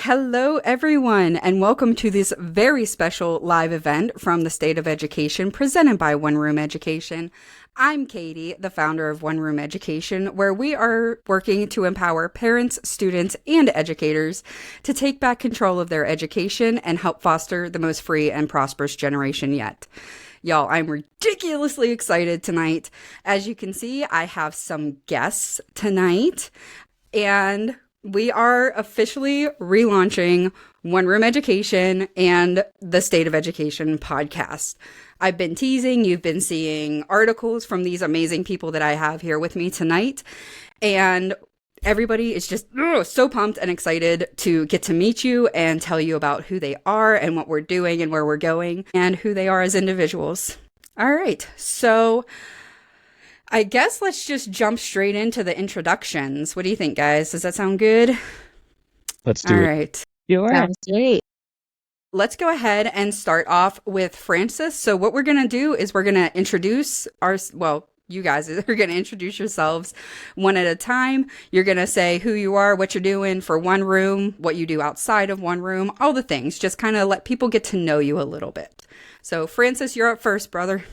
Hello, everyone, and welcome to this very special live event from the State of Education presented by One Room Education. I'm Katie, the founder of One Room Education, where we are working to empower parents, students, and educators to take back control of their education and help foster the most free and prosperous generation yet. Y'all, I'm ridiculously excited tonight. As you can see, I have some guests tonight, and we are officially relaunching One Room Education and the State of Education podcast. I've been teasing, you've been seeing articles from these amazing people that I have here with me tonight, and everybody is just so pumped and excited to get to meet you and tell you about who they are and what we're doing and where we're going and who they are as individuals. All right, so I guess let's just jump straight into the introductions. What do you think, guys? Does that sound good? Let's do it. All right. Sure. Sounds great. Let's go ahead and start off with Francis. So what we're going to do is we're going to introduce you guys are going to introduce yourselves one at a time. You're going to say who you are, what you're doing for One Room, what you do outside of One Room, all the things. Just kind of let people get to know you a little bit. So Francis, you're up first, brother.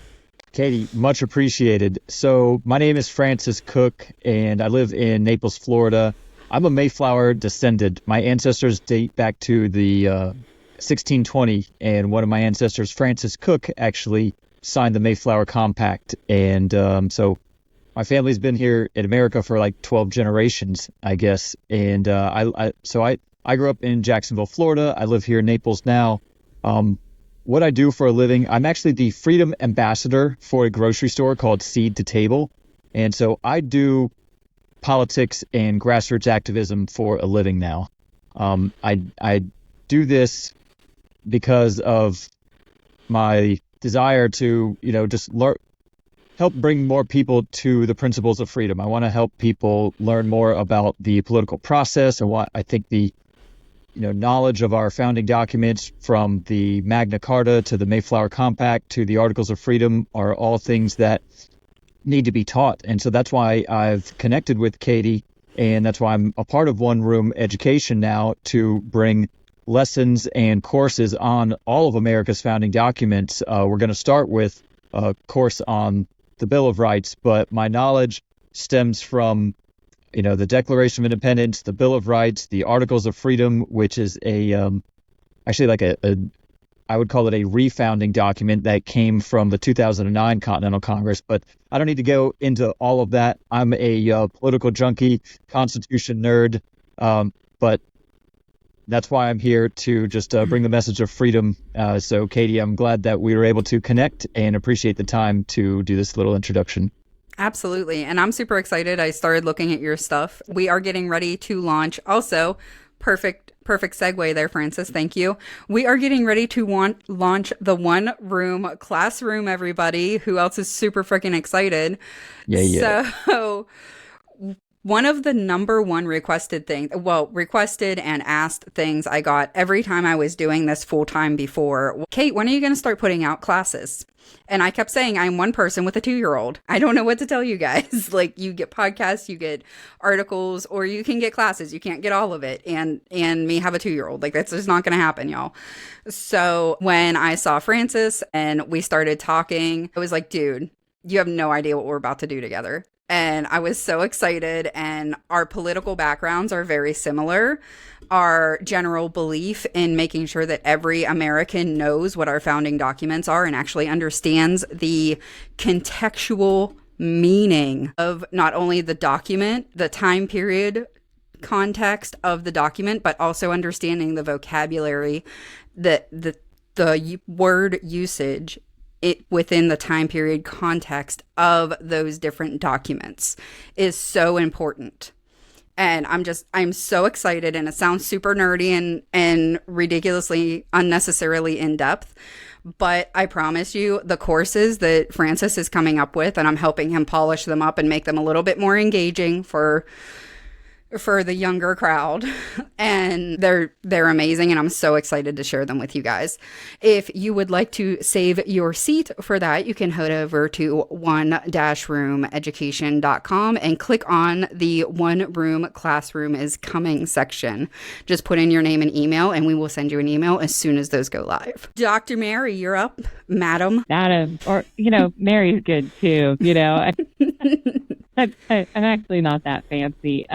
Katie, much appreciated. So my name is Francis Cook, and I live in Naples, Florida. I'm a Mayflower descendant. My ancestors date back to the 1620, and one of my ancestors, Francis Cook, actually signed the Mayflower Compact. And so my family's been here in America for like 12 generations, I guess. And I grew up in Jacksonville, Florida. I live here in Naples now. What I do for a living, I'm actually the Freedom Ambassador for a grocery store called Seed to Table. And so I do politics and grassroots activism for a living now. I do this because of my desire to, help bring more people to the principles of freedom. I want to help people learn more about the political process and what I think the knowledge of our founding documents, from the Magna Carta to the Mayflower Compact to the Articles of Freedom, are all things that need to be taught. And so that's why I've connected with Katie, and that's why I'm a part of One Room Education now, to bring lessons and courses on all of America's founding documents. We're going to start with a course on the Bill of Rights, but my knowledge stems from the Declaration of Independence, the Bill of Rights, the Articles of Freedom, which is I would call it a refounding document that came from the 2009 Continental Congress. But I don't need to go into all of that. I'm a political junkie, Constitution nerd, but that's why I'm here to just bring the message of freedom. So, Katie, I'm glad that we were able to connect and appreciate the time to do this little introduction. Absolutely. And I'm super excited. I started looking at your stuff. We are getting ready to launch. Also, perfect segue there, Francis. Thank you. We are getting ready to launch the One Room Classroom, everybody. Who else is super freaking excited? Yeah. So one of the number one requested and asked things I got every time I was doing this full time before, Kate, when are you going to start putting out classes? And I kept saying, I'm one person with a 2-year-old. I don't know what to tell you guys. Like, you get podcasts, you get articles, or you can get classes. You can't get all of it. And me have a 2-year-old. Like, that's just not going to happen, y'all. So when I saw Francis and we started talking, I was like, dude, you have no idea what we're about to do together. And I was so excited, and our political backgrounds are very similar. Our general belief in making sure that every American knows what our founding documents are and actually understands the contextual meaning of not only the document, the time period context of the document, but also understanding the vocabulary, the word usage within the time period context of those different documents is so important. And I'm so excited, and it sounds super nerdy and ridiculously unnecessarily in depth. But I promise you, the courses that Francis is coming up with, and I'm helping him polish them up and make them a little bit more engaging for for the younger crowd, and they're amazing, and I'm so excited to share them with you guys. If you would like to save your seat for that, you can head over to one-roomeducation.com and click on the One Room Classroom is Coming section. Just put in your name and email, and we will send you an email as soon as those go live. Dr. Mary, you're up, madam. Madam, or Mary's good too. I'm actually not that fancy.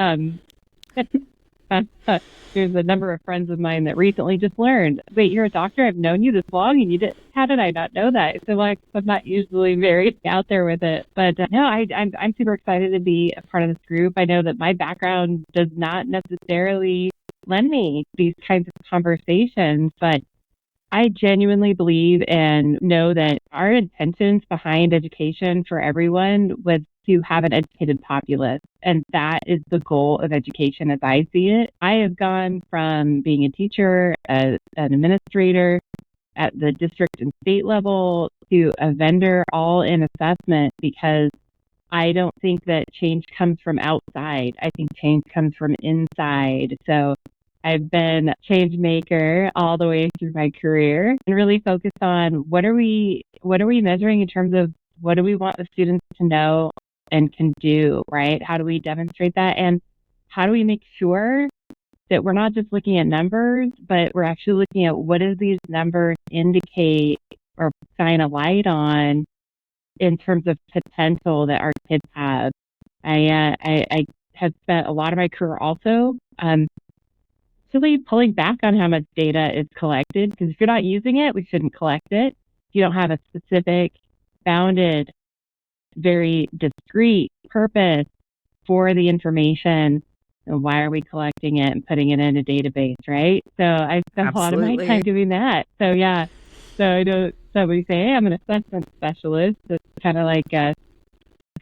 There's a number of friends of mine that recently just learned, wait, you're a doctor? I've known you this long, and you did. How did I not know that? So I'm not usually very out there with it, but no, I'm super excited to be a part of this group. I know that my background does not necessarily lend me these kinds of conversations, but I genuinely believe and know that our intentions behind education for everyone was to have an educated populace. And that is the goal of education as I see it. I have gone from being a teacher, an administrator at the district and state level to a vendor all in assessment, because I don't think that change comes from outside. I think change comes from inside. So I've been a change maker all the way through my career and really focused on what are we measuring in terms of what do we want the students to know and can do, right? How do we demonstrate that? And how do we make sure that we're not just looking at numbers, but we're actually looking at what do these numbers indicate or shine a light on in terms of potential that our kids have. I have spent a lot of my career also really pulling back on how much data is collected, because if you're not using it, we shouldn't collect it. If you don't have a specific, bounded, very discrete purpose for the information, then why are we collecting it and putting it in a database, right? So I spent a lot of my time doing that. So yeah, so I know somebody say, hey, I'm an assessment specialist. It's kind of like, kind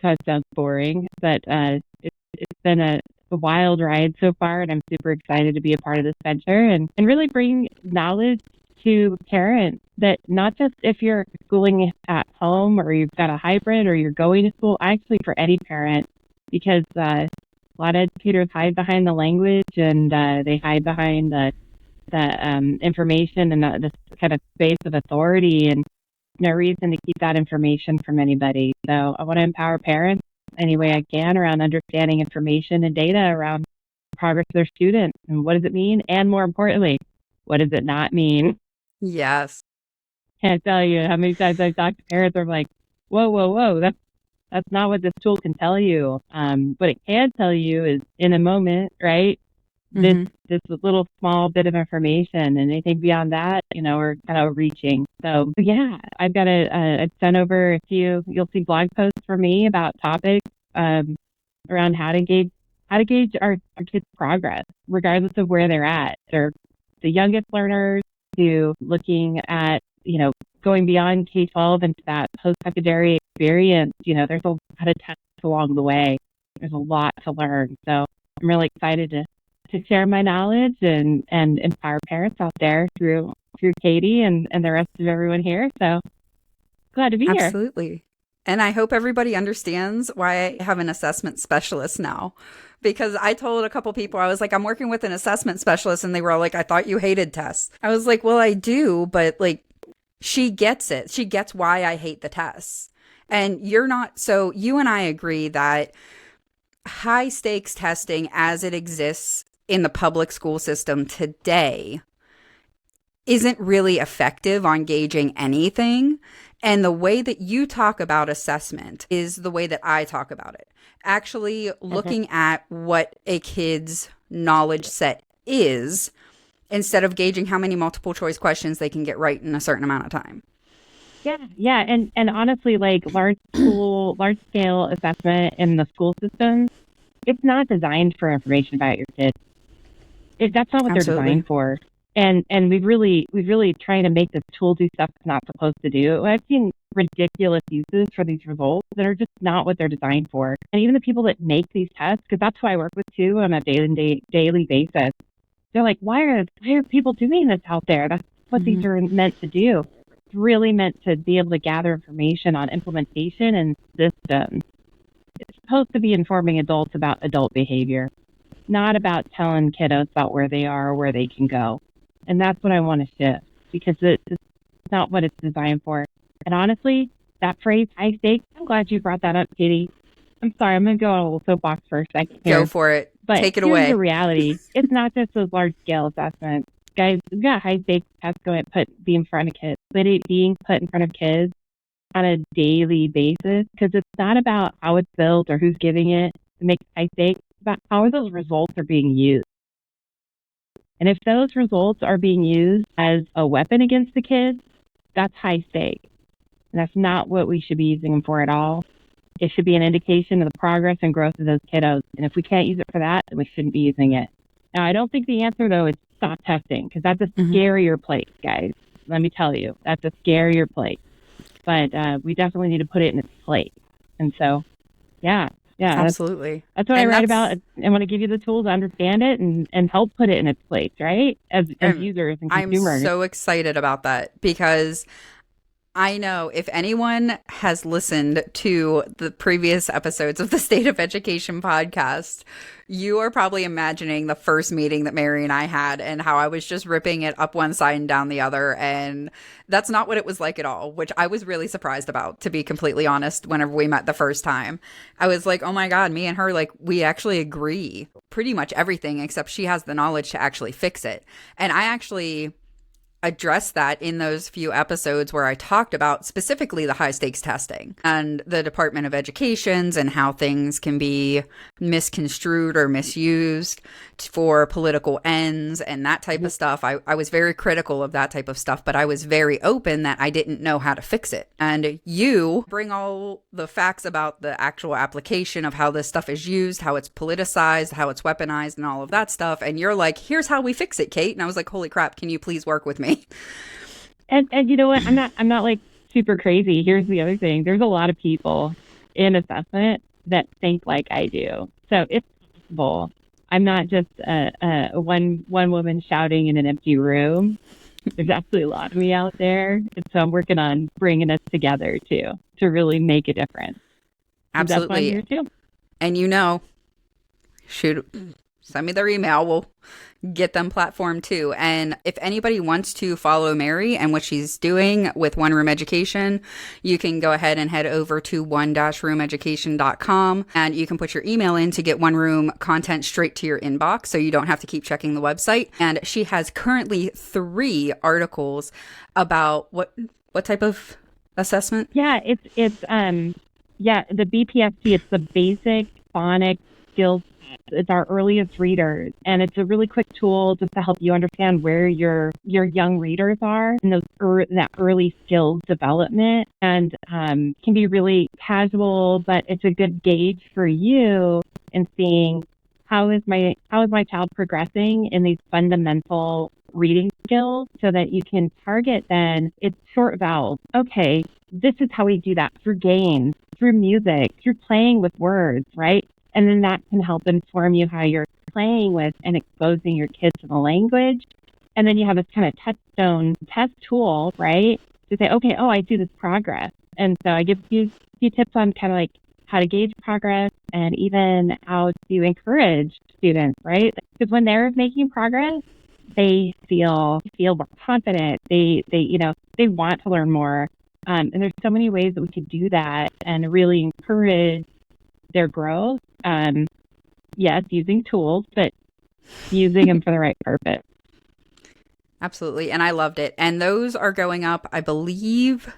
of sounds boring, but it's been a wild ride so far, and I'm super excited to be a part of this venture and really bring knowledge to parents that not just if you're schooling at home or you've got a hybrid or you're going to school, actually for any parent, because a lot of educators hide behind the language and they hide behind the information and this kind of space of authority, and no reason to keep that information from anybody. So I want to empower parents any way I can around understanding information and data around progress of their students and what does it mean, and more importantly, what does it not mean? Yes. Can't tell you how many times I've talked to parents who are like, whoa, that's not what this tool can tell you. What it can tell you is in a moment, right? Mm-hmm. This little small bit of information, and anything beyond that, we're kind of reaching. So yeah, I've got I've sent over a few. You'll see blog posts from me about topics around how to gauge our kids' progress, regardless of where they're at. They're the youngest learners to looking at going beyond K-12 into that post-secondary experience. There's a lot of tests along the way. There's a lot to learn. So I'm really excited to share my knowledge and empower parents out there through Katie and the rest of everyone here. So glad to be here. Absolutely. And I hope everybody understands why I have an assessment specialist now. Because I told a couple people, I was like, I'm working with an assessment specialist, and they were all like, I thought you hated tests. I was like, well, I do, but she gets it. She gets why I hate the tests. And you're not. So you and I agree that high stakes testing as it exists in the public school system today isn't really effective on gauging anything. And the way that you talk about assessment is the way that I talk about it. Actually looking at what a kid's knowledge set is, instead of gauging how many multiple choice questions they can get right in a certain amount of time. Yeah. And honestly, large scale assessment in the school system, it's not designed for information about your kids. That's not what they're designed for. And we've really trying to make this tool do stuff it's not supposed to do. I've seen ridiculous uses for these results that are just not what they're designed for. And even the people that make these tests, because that's who I work with too on a daily basis, they're like, why are people doing this out there? That's what these are meant to do. It's really meant to be able to gather information on implementation and systems. It's supposed to be informing adults about adult behavior. not about telling kiddos about where they are or where they can go. And that's what I want to shift, because it's not what it's designed for. And honestly, that phrase, high stakes, I'm glad you brought that up, Katie. I'm sorry, I'm going to go on a little soapbox for a second here. Go for it. But Take it here's away. the reality. It's not just those large-scale assessments. Guys, we've got high-stakes tests going to be in front of kids. But it being put in front of kids on a daily basis, because it's not about how it's built or who's giving it to make high stakes. It's about how those results are being used. And if those results are being used as a weapon against the kids, that's high stakes. And that's not what we should be using them for at all. It should be an indication of the progress and growth of those kiddos. And if we can't use it for that, then we shouldn't be using it. Now, I don't think the answer, though, is stop testing, because that's a scarier place, guys. Let me tell you, that's a scarier place. But we definitely need to put it in its place. And so, yeah, absolutely. That's what I write about. I want to give you the tools to understand it and help put it in its place, right? As users and consumers. I'm so excited about that, because I know if anyone has listened to the previous episodes of the State of Education podcast, you are probably imagining the first meeting that Mary and I had and how I was just ripping it up one side and down the other. And that's not what it was like at all, which I was really surprised about, to be completely honest. Whenever we met the first time, I was like, oh my God, me and her, like, we actually agree pretty much everything, except she has the knowledge to actually fix it. And I actually addressed that in those few episodes where I talked about specifically the high stakes testing and the Department of Education's and how things can be misconstrued or misused for political ends and that type of stuff. I was very critical of that type of stuff, but I was very open that I didn't know how to fix it. And you bring all the facts about the actual application of how this stuff is used, how it's politicized, how it's weaponized, and all of that stuff. And you're like, here's how we fix it, Kate. And I was like, holy crap, can you please work with me? And you know what? I'm not like super crazy. Here's the other thing. There's a lot of people in assessment that think like I do. So it's possible. I'm not just a one woman shouting in an empty room. There's absolutely a lot of me out there. And so I'm working on bringing us together too, to really make a difference. Absolutely. That's why I'm here too. And send me their email. We'll get them platform too. And if anybody wants to follow Mary and what she's doing with One Room Education, you can go ahead and head over to one-roomeducation.com and you can put your email in to get One Room content straight to your inbox, so you don't have to keep checking the website. And she has currently 3 articles about what type of assessment? Yeah, it's the BPSC. It's the basic phonics skills. It's our earliest readers, and it's a really quick tool just to help you understand where your young readers are in that early skills development, and can be really casual, but it's a good gauge for you in seeing how is my child progressing in these fundamental reading skills, so that you can target then it's short vowels. Okay, this is how we do that through games, through music, through playing with words, right? And then that can help inform you how you're playing with and exposing your kids to the language. And then you have this kind of touchstone test tool, right? To say, okay, I do this progress. And so I give you a few tips on kind of like how to gauge progress and even how to encourage students, right? Because when they're making progress, they feel more confident. They want to learn more. And there's so many ways that we could do that and really encourage their growth. Yes, using tools, but using them for the right purpose. Absolutely. And I loved it. And those are going up, I believe,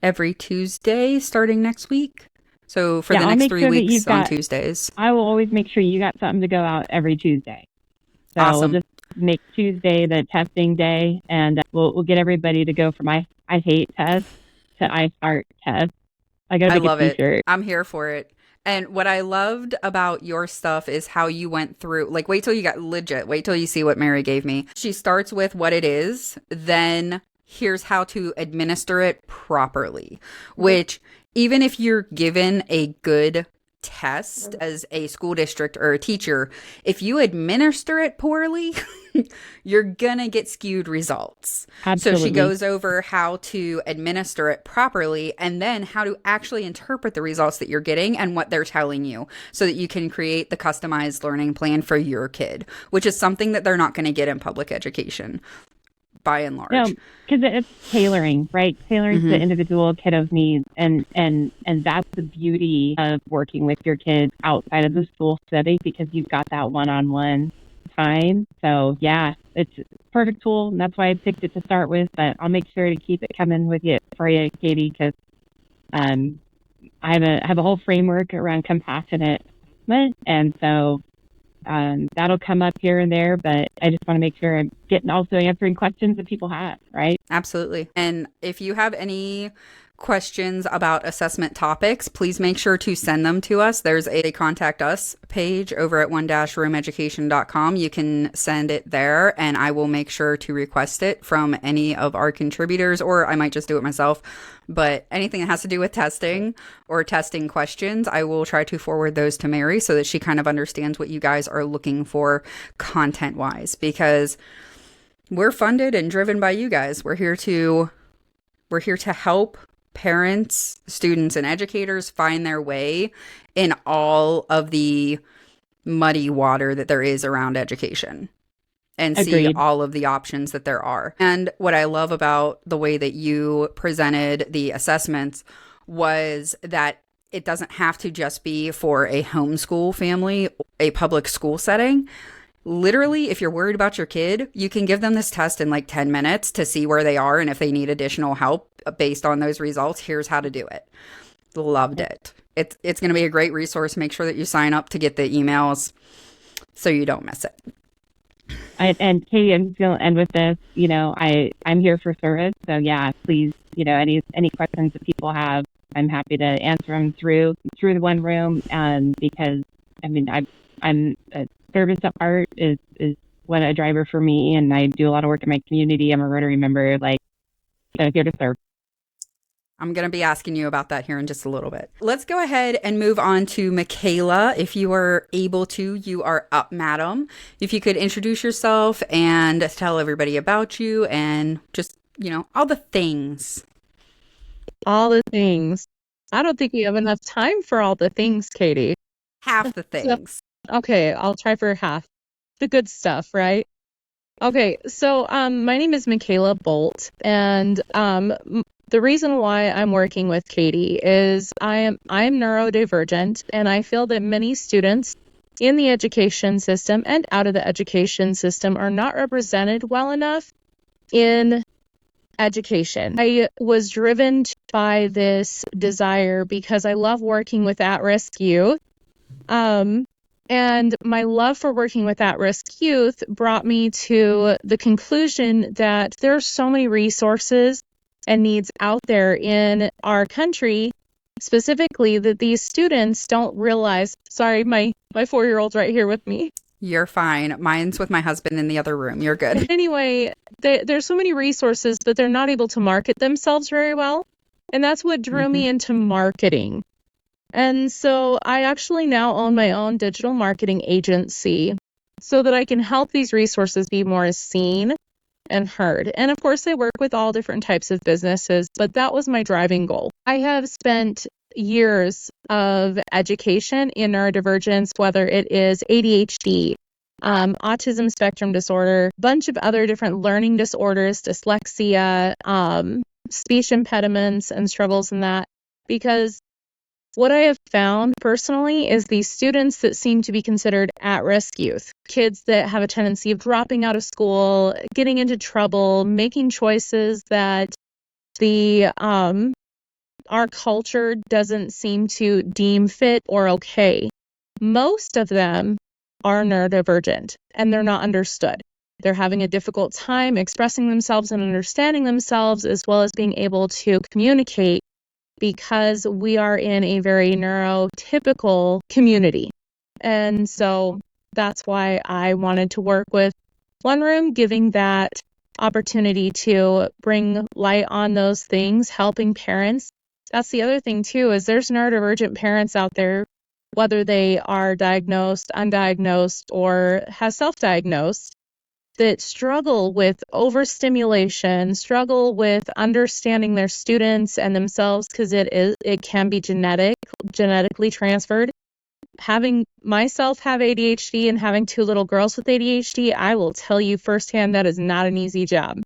every Tuesday starting next week. So for the next 3 weeks on Tuesdays. I will always make sure you got something to go out every Tuesday. So awesome. We'll just make Tuesday the testing day, and we'll get everybody to go from I hate test to I start test. I love it. I'm here for it. And what I loved about your stuff is how you went through, like, wait till you got legit. Wait till you see what Mary gave me. She starts with what it is, then here's how to administer it properly, which even if you're given a good test as a school district or a teacher, if you administer it poorly, you're gonna get skewed results. Absolutely. So she goes over how to administer it properly and then how to actually interpret the results that you're getting and what they're telling you so that you can create the customized learning plan for your kid, which is something that they're not going to get in public education by and large. No, because it's tailoring, right? Tailoring to the individual kiddo's needs, and that's the beauty of working with your kids outside of the school setting, because you've got that one-on-one time. So yeah, it's a perfect tool, and that's why I picked it to start with. But I'll make sure to keep it coming with you for you, Katie, because I have a whole framework around compassionate assessment, and so that'll come up here and there, but I just want to make sure I'm also answering questions that people have, right? Absolutely. And if you have any questions about assessment topics, please make sure to send them to us. There's a contact us page over at one-roomeducation.com. You can send it there, and I will make sure to request it from any of our contributors, or I might just do it myself. But anything that has to do with testing or testing questions, I will try to forward those to Mary so that she kind of understands what you guys are looking for content-wise, because we're funded and driven by you guys. We're here to help parents, students, and educators find their way in all of the muddy water that there is around education and see Agreed. all of the options that there are. And what I love about the way that you presented the assessments was that it doesn't have to just be for a homeschool family, a public school setting. Literally, if you're worried about your kid, you can give them this test in like 10 minutes to see where they are. And if they need additional help based on those results, here's how to do it. Loved it. It's going to be a great resource. Make sure that you sign up to get the emails so you don't miss it. And Katie, I'm going to end with this. I'm here for service. So yeah, please, any questions that people have, I'm happy to answer them through the one room. Because I'm a service at heart is what a driver for me, and I do a lot of work in my community. I'm a Rotary member, so here to serve. I'm going to be asking you about that here in just a little bit. Let's go ahead and move on to Mikaela. If you are able to, you are up, madam. If you could introduce yourself and tell everybody about you and just, all the things. All the things. I don't think you have enough time for all the things, Katie. Half the things. Okay, I'll try for half. The good stuff, right? Okay, so my name is Mikaela Bolt, and the reason why I'm working with Katie is I'm neurodivergent, and I feel that many students in the education system and out of the education system are not represented well enough in education. I was driven by this desire because I love working with at-risk youth. And my love for working with at-risk youth brought me to the conclusion that there are so many resources and needs out there in our country, specifically that these students don't realize. Sorry, my 4-year-old's right here with me. You're fine. Mine's with my husband in the other room. You're good. Anyway, there's so many resources, but they're not able to market themselves very well. And that's what drew me into marketing. And so I actually now own my own digital marketing agency so that I can help these resources be more seen and heard. And of course, I work with all different types of businesses, but that was my driving goal. I have spent years of education in neurodivergence, whether it is ADHD, autism spectrum disorder, bunch of other different learning disorders, dyslexia, speech impediments and struggles in that, because what I have found personally is these students that seem to be considered at-risk youth, kids that have a tendency of dropping out of school, getting into trouble, making choices that our culture doesn't seem to deem fit or okay. Most of them are neurodivergent and they're not understood. They're having a difficult time expressing themselves and understanding themselves, as well as being able to communicate, because we are in a very neurotypical community. And so that's why I wanted to work with One Room, giving that opportunity to bring light on those things, helping parents. That's the other thing too, is there's neurodivergent parents out there whether they are diagnosed, undiagnosed, or have self-diagnosed, that struggle with overstimulation, struggle with understanding their students and themselves, because it can be genetically transferred. Having myself have ADHD and having two little girls with ADHD, I will tell you firsthand that is not an easy job.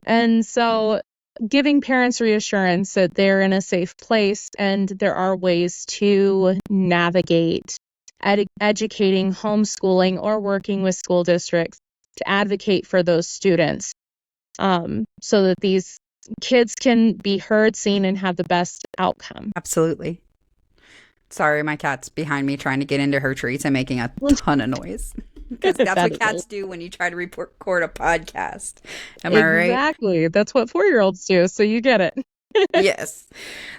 And so giving parents reassurance that they're in a safe place and there are ways to navigate educating, homeschooling, or working with school districts to advocate for those students, so that these kids can be heard, seen, and have the best outcome. Absolutely. Sorry, my cat's behind me trying to get into her treats and making a ton of noise. Because that's what cats do when you try to record a podcast. Am I right? Exactly. That's what 4-year-olds do, so you get it. Yes.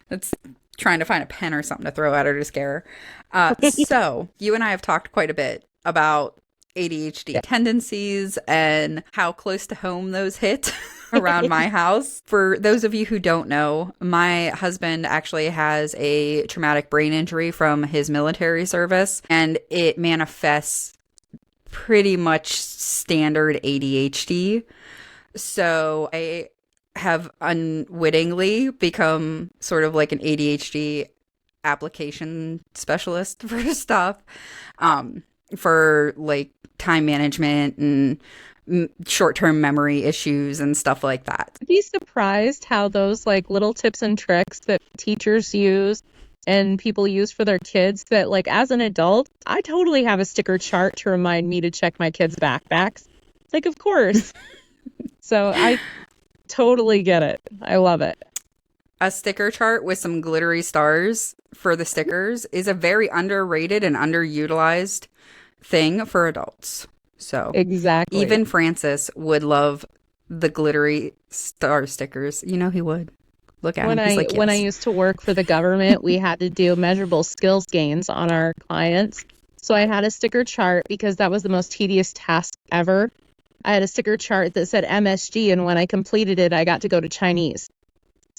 That's trying to find a pen or something to throw at her to scare her. So, you and I have talked quite a bit about ADHD tendencies and how close to home those hit around my house. For those of you who don't know, my husband actually has a traumatic brain injury from his military service, and it manifests pretty much standard ADHD. So I have unwittingly become sort of like an ADHD application specialist for stuff, for like time management and short-term memory issues and stuff like that. I'd be surprised how those like little tips and tricks that teachers use and people use for their kids, that like as an adult, I totally have a sticker chart to remind me to check my kids' backpacks. Like, of course. So I totally get it. I love it. A sticker chart with some glittery stars for the stickers is a very underrated and underutilized thing for adults. So exactly, even Francis would love the glittery star stickers. You know he would. Look at him. He's like, yes. When I used to work for the government, we had to do measurable skills gains on our clients. So I had a sticker chart because that was the most tedious task ever. I had a sticker chart that said MSG, and when I completed it, I got to go to Chinese.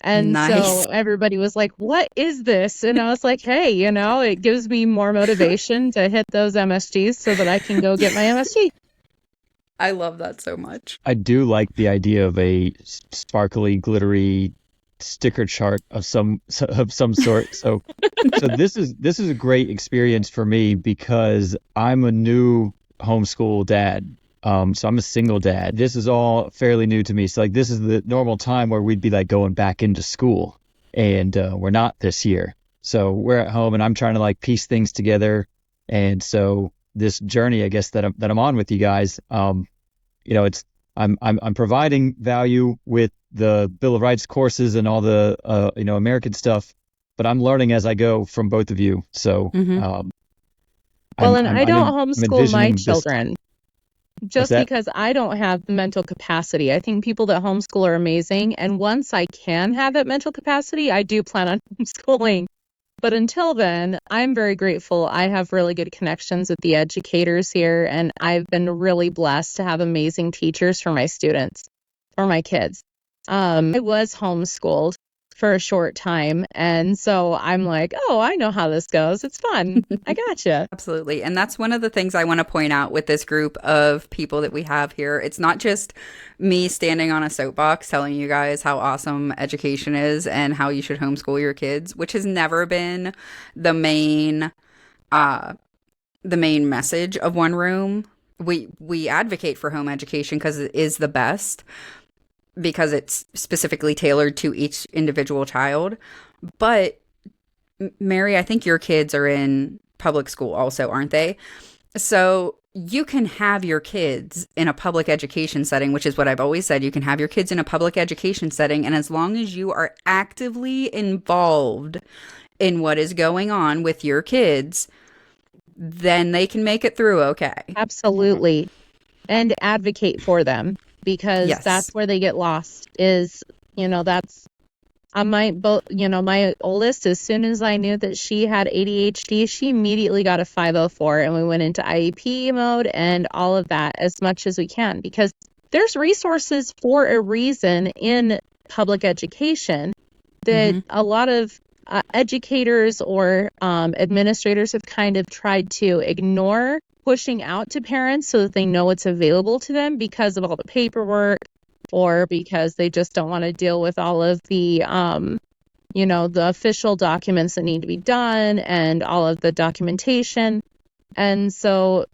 And nice. So everybody was like, what is this? And I was like, hey, you know, it gives me more motivation to hit those MSGs so that I can go get my MSG. I love that so much. I do like the idea of a sparkly, glittery sticker chart of some sort. So this is a great experience for me because I'm a new homeschool dad. So I'm a single dad. This is all fairly new to me. So like this is the normal time where we'd be like going back into school, and we're not this year. So we're at home, and I'm trying to like piece things together. And so this journey, I guess that I'm on with you guys, you know, it's I'm providing value with the Bill of Rights courses and all the you know, American stuff, but I'm learning as I go from both of you. So well, I don't homeschool my children. Just because I don't have the mental capacity. I think people that homeschool are amazing. And once I can have that mental capacity, I do plan on homeschooling. But until then, I'm very grateful. I have really good connections with the educators here. And I've been really blessed to have amazing teachers for my students or my kids. I was homeschooled for a short time. And so I'm like, oh, I know how this goes. It's fun. I gotcha. Absolutely. And that's one of the things I want to point out with this group of people that we have here. It's not just me standing on a soapbox telling you guys how awesome education is and how you should homeschool your kids, which has never been the main message of One Room. We advocate for home education because it is the best, because it's specifically tailored to each individual child. But Mary, I think your kids are in public school also, aren't they? So you can have your kids in a public education setting, which is what I've always said. You can have your kids in a public education setting. And as long as you are actively involved in what is going on with your kids, then they can make it through okay. Absolutely. And advocate for them. Because that's where they get lost is, you know, that's my oldest, as soon as I knew that she had ADHD, she immediately got a 504 and we went into IEP mode and all of that as much as we can, because there's resources for a reason in public education that a lot of educators or administrators have kind of tried to ignore pushing out to parents so that they know it's available to them because of all the paperwork, or because they just don't want to deal with all of the the official documents that need to be done and all of the documentation. And so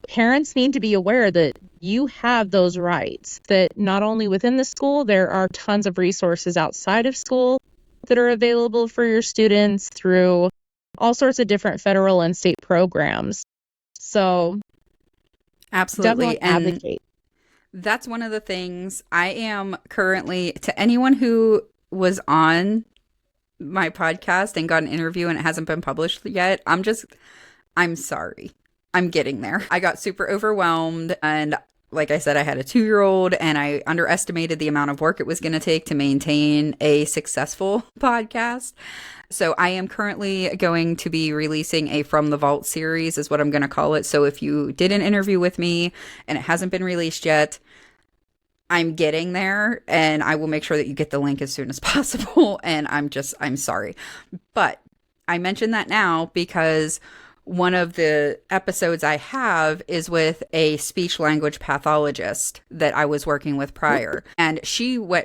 parents need to be aware that you have those rights, that not only within the school, there are tons of resources outside of school that are available for your students through all sorts of different federal and state programs. So absolutely. definitely advocate. That's one of the things I am currently, to anyone who was on my podcast and got an interview and it hasn't been published yet, I'm sorry. I'm getting there. I got super overwhelmed, and like I said, I had a 2-year-old and I underestimated the amount of work it was going to take to maintain a successful podcast. So I am currently going to be releasing a From the Vault series is what I'm going to call it. So if you did an interview with me and it hasn't been released yet, I'm getting there, and I will make sure that you get the link as soon as possible. And I'm sorry. But I mention that now because one of the episodes I have is with a speech language pathologist that I was working with prior. And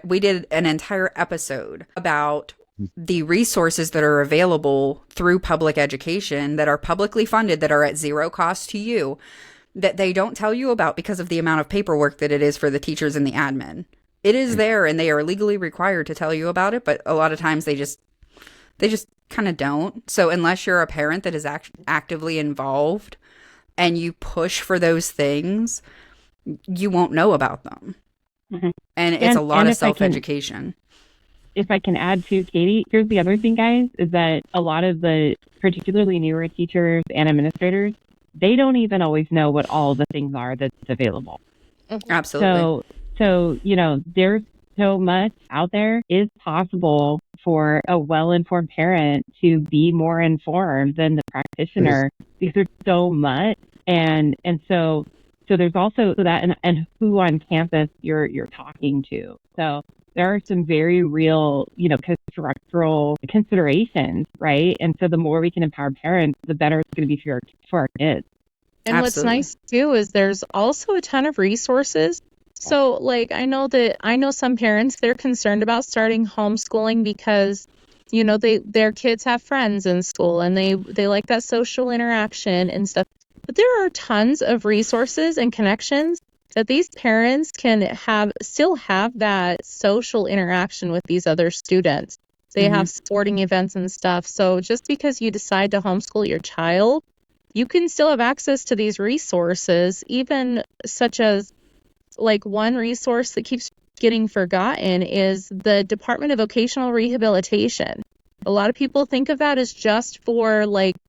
we did an entire episode about the resources that are available through public education that are publicly funded, that are at zero cost to you, that they don't tell you about because of the amount of paperwork that it is for the teachers and the admin. It is there and they are legally required to tell you about it, but a lot of times they just kind of don't. So unless you're a parent that is actively involved and you push for those things, you won't know about them. Mm-hmm. And it's a lot of self-education. If I can add to Katie, here's the other thing, guys, is that a lot of the particularly newer teachers and administrators, they don't even always know what all the things are that's available. Absolutely. So there's so much out there. Is possible for a well-informed parent to be more informed than the practitioner, because there's so much. And so there's also that, and who on campus you're talking to. So there are some very real, structural considerations, right? And so the more we can empower parents, the better it's going to be for our kids. And Absolutely. What's nice too is there's also a ton of resources. So I know some parents, they're concerned about starting homeschooling because, their kids have friends in school and they like that social interaction and stuff. But there are tons of resources and connections that these parents can still have that social interaction with these other students. They mm-hmm. have sporting events and stuff. So just because you decide to homeschool your child, you can still have access to these resources, even such as one resource that keeps getting forgotten is the Department of Vocational Rehabilitation. A lot of people think of that as just for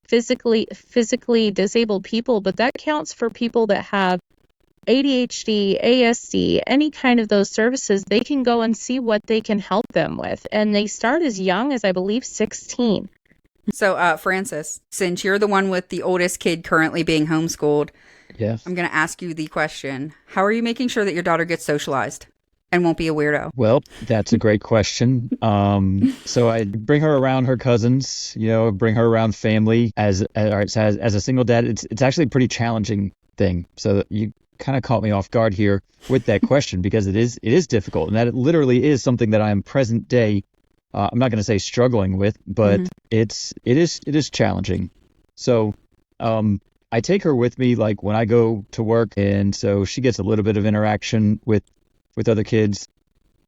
physically disabled people, but that counts for people that have ADHD, ASD, any kind of those services. They can go and see what they can help them with. And they start as young as, I believe, 16. So, Francis, since you're the one with the oldest kid currently being homeschooled, yes, I'm going to ask you the question. How are you making sure that your daughter gets socialized and won't be a weirdo? Well, that's a great question. So I bring her around her cousins, bring her around family. As a single dad, it's actually a pretty challenging thing. So you kind of caught me off guard here with that question, because it is difficult, and that it literally is something that I am present day. I'm not going to say struggling with, but mm-hmm. it is challenging. So I take her with me when I go to work, and so she gets a little bit of interaction with other kids.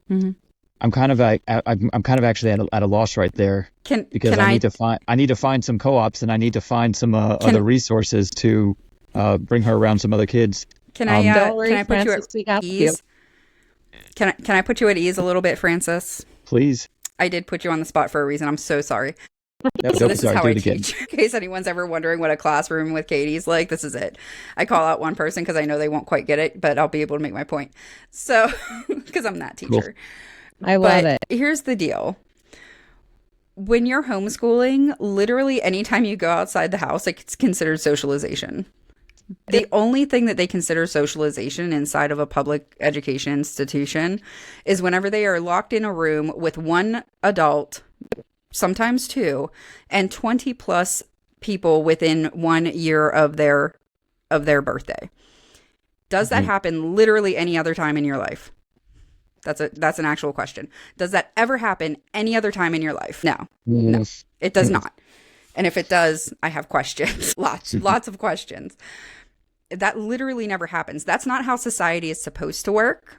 Mm-hmm. I'm kind of actually at a loss right there, because I need to find some co-ops, and I need to find some other resources to bring her around some other kids. Can I put you at ease? Can I put you at ease a little bit, Francis? Please. I did put you on the spot for a reason. I'm so sorry. Nope, so this sorry, is how I again. teach. In case anyone's ever wondering what a classroom with Katie's like, this is it. I call out one person because I know they won't quite get it, but I'll be able to make my point. So, because I'm that teacher. Cool. I love it. Here's the deal. When you're homeschooling, literally anytime you go outside the house, it's considered socialization. The only thing that they consider socialization inside of a public education institution is whenever they are locked in a room with one adult sometimes 2, and 20 plus people within 1 year of their birthday. Does that happen literally any other time in your life? That's an actual question. Does that ever happen any other time in your life? No. No. It does not. And if it does, I have questions. Lots of questions. That literally never happens. That's not how society is supposed to work.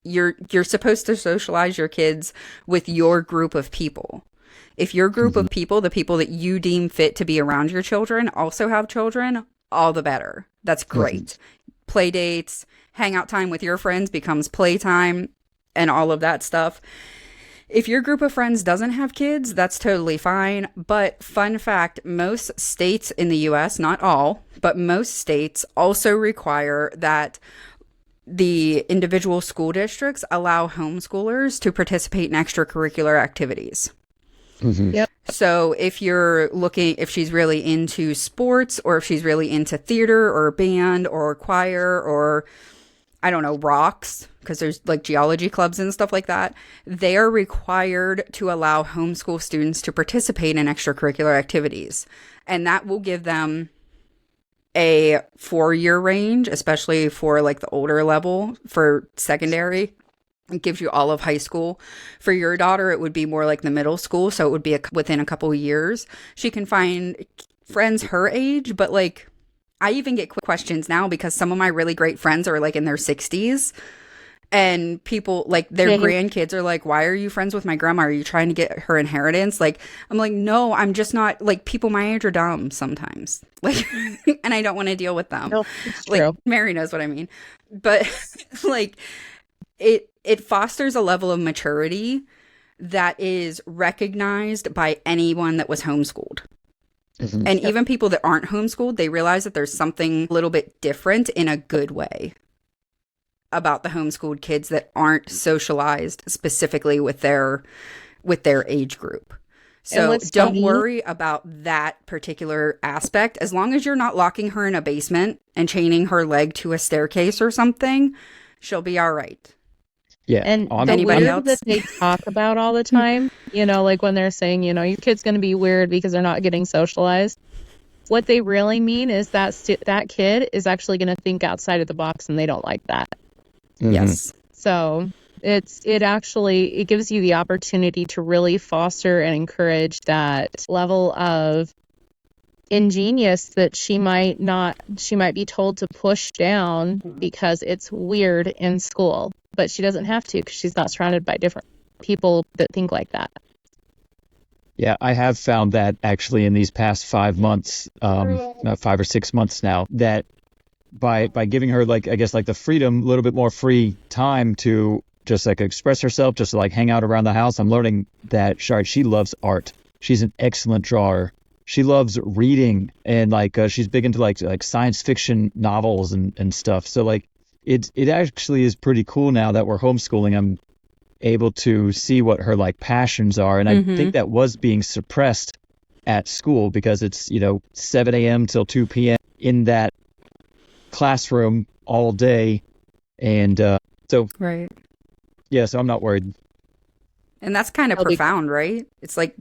You're supposed to socialize your kids with your group of people. If your group of people, the people that you deem fit to be around your children, also have children, all the better. That's great. Play dates, hangout time with your friends becomes playtime, and all of that stuff. If your group of friends doesn't have kids, that's totally fine. But fun fact, most states in the US, not all, but most states also require that the individual school districts allow homeschoolers to participate in extracurricular activities. Yep. So if she's really into sports, or if she's really into theater or band or choir or, I don't know, rocks, because there's like geology clubs and stuff like that, they are required to allow homeschool students to participate in extracurricular activities. And that will give them a 4-year range, especially for like the older level for secondary. It gives you all of high school. For your daughter, it would be more like the middle school. So it would be within a couple of years. She can find friends her age, but like I even get questions now because some of my really great friends are like in their 60s. And people, like, their grandkids are like, why are you friends with my grandma? Are you trying to get her inheritance? Like, I'm like, no, I'm just not, like, people my age are dumb sometimes. Like, and I don't want to deal with them. No, it's like, true. Mary knows what I mean. But, like, it fosters a level of maturity that is recognized by anyone that was homeschooled. And even people that aren't homeschooled, they realize that there's something a little bit different in a good way about the homeschooled kids that aren't socialized specifically with their age group. So don't worry about that particular aspect. As long as you're not locking her in a basement and chaining her leg to a staircase or something, she'll be all right. Yeah. And the Anybody weird else? that they talk about all the time, like when they're saying, your kid's going to be weird because they're not getting socialized. What they really mean is that that kid is actually going to think outside of the box, and they don't like that. Yes. So it gives you the opportunity to really foster and encourage that level of ingenious that she might be told to push down because it's weird in school, but she doesn't have to because she's not surrounded by different people that think like that. Yeah, I have found that actually in these past 5 months, 5 or 6 months now, that by giving her like, I guess like the freedom, a little bit more free time to just like express herself, just to like hang out around the house, I'm learning that she loves art. She's an excellent drawer. She loves reading, and like she's big into like science fiction novels and stuff. So like it actually is pretty cool now that we're homeschooling. I'm able to see what her like passions are, and I think that was being suppressed at school because it's 7 a.m. till 2 p.m. in that classroom all day, and so right. Yeah, so I'm not worried. And that's kind of profound, right? It's like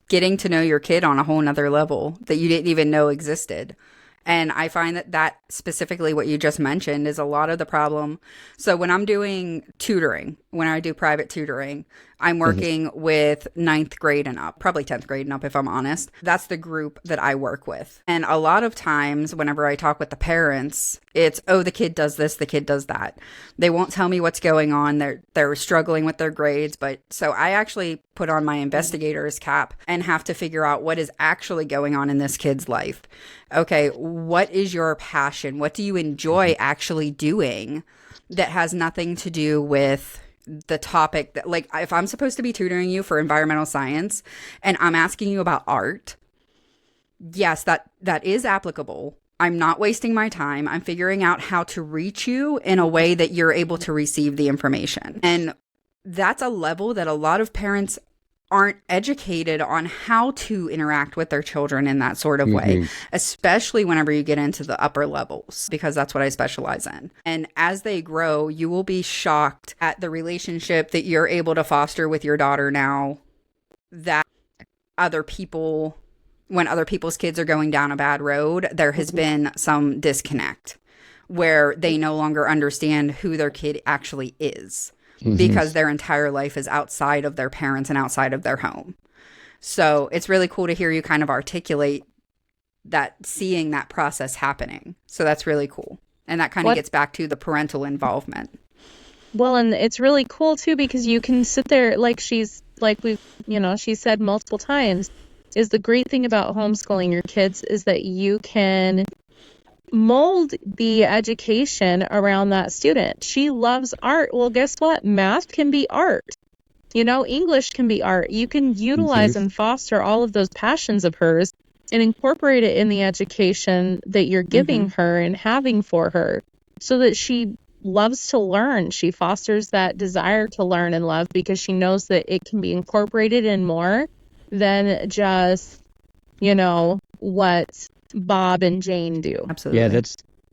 getting to know your kid on a whole nother level that you didn't even know existed. And I find that specifically what you just mentioned is a lot of the problem. So when I'm doing tutoring, when I do private tutoring, I'm working with 9th grade and up, probably 10th grade and up, if I'm honest. That's the group that I work with. And a lot of times whenever I talk with the parents, it's, oh, the kid does this, the kid does that. They won't tell me what's going on. They're struggling with their grades. But so I actually put on my investigator's cap and have to figure out what is actually going on in this kid's life. Okay, what is your passion? What do you enjoy actually doing that has nothing to do with the topic that, like, if I'm supposed to be tutoring you for environmental science and I'm asking you about art, yes, that is applicable. I'm not wasting my time. I'm figuring out how to reach you in a way that you're able to receive the information. And that's a level that a lot of parents aren't educated on how to interact with their children in that sort of way, especially whenever you get into the upper levels, because that's what I specialize in. And as they grow, you will be shocked at the relationship that you're able to foster with your daughter now that other people, when other people's kids are going down a bad road, there has been some disconnect where they no longer understand who their kid actually is because their entire life is outside of their parents and outside of their home. So it's really cool to hear you kind of articulate that, seeing that process happening. So that's really cool. And that kind of gets back to the parental involvement. Well, and it's really cool too, because you can sit there, she said multiple times, is the great thing about homeschooling your kids is that you can mold the education around that student. She loves art. Well, guess what? Math can be art. English can be art. You can utilize and foster all of those passions of hers and incorporate it in the education that you're giving her and having for her, so that she loves to learn. She fosters that desire to learn and love because she knows that it can be incorporated in more than just, what Bob and Jane do. Absolutely. Yeah,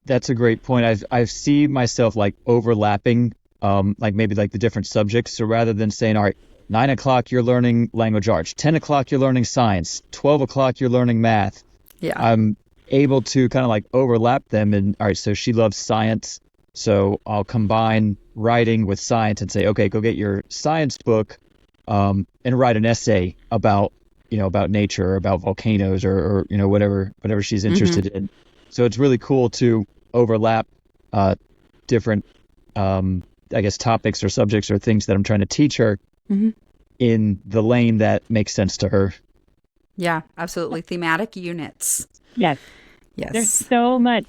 that's a great point. I've seen myself overlapping maybe the different subjects. So rather than saying, all right, 9 o'clock you're learning language arts, 10 o'clock you're learning science, 12 o'clock you're learning math. Yeah. I'm able to kind of overlap them. And all right, so she loves science. So I'll combine writing with science and say, okay, go get your science book and write an essay about nature or about volcanoes or whatever she's interested in. So it's really cool to overlap different, topics or subjects or things that I'm trying to teach her in the lane that makes sense to her. Yeah, absolutely. Thematic units. Yes. Yes. There's so much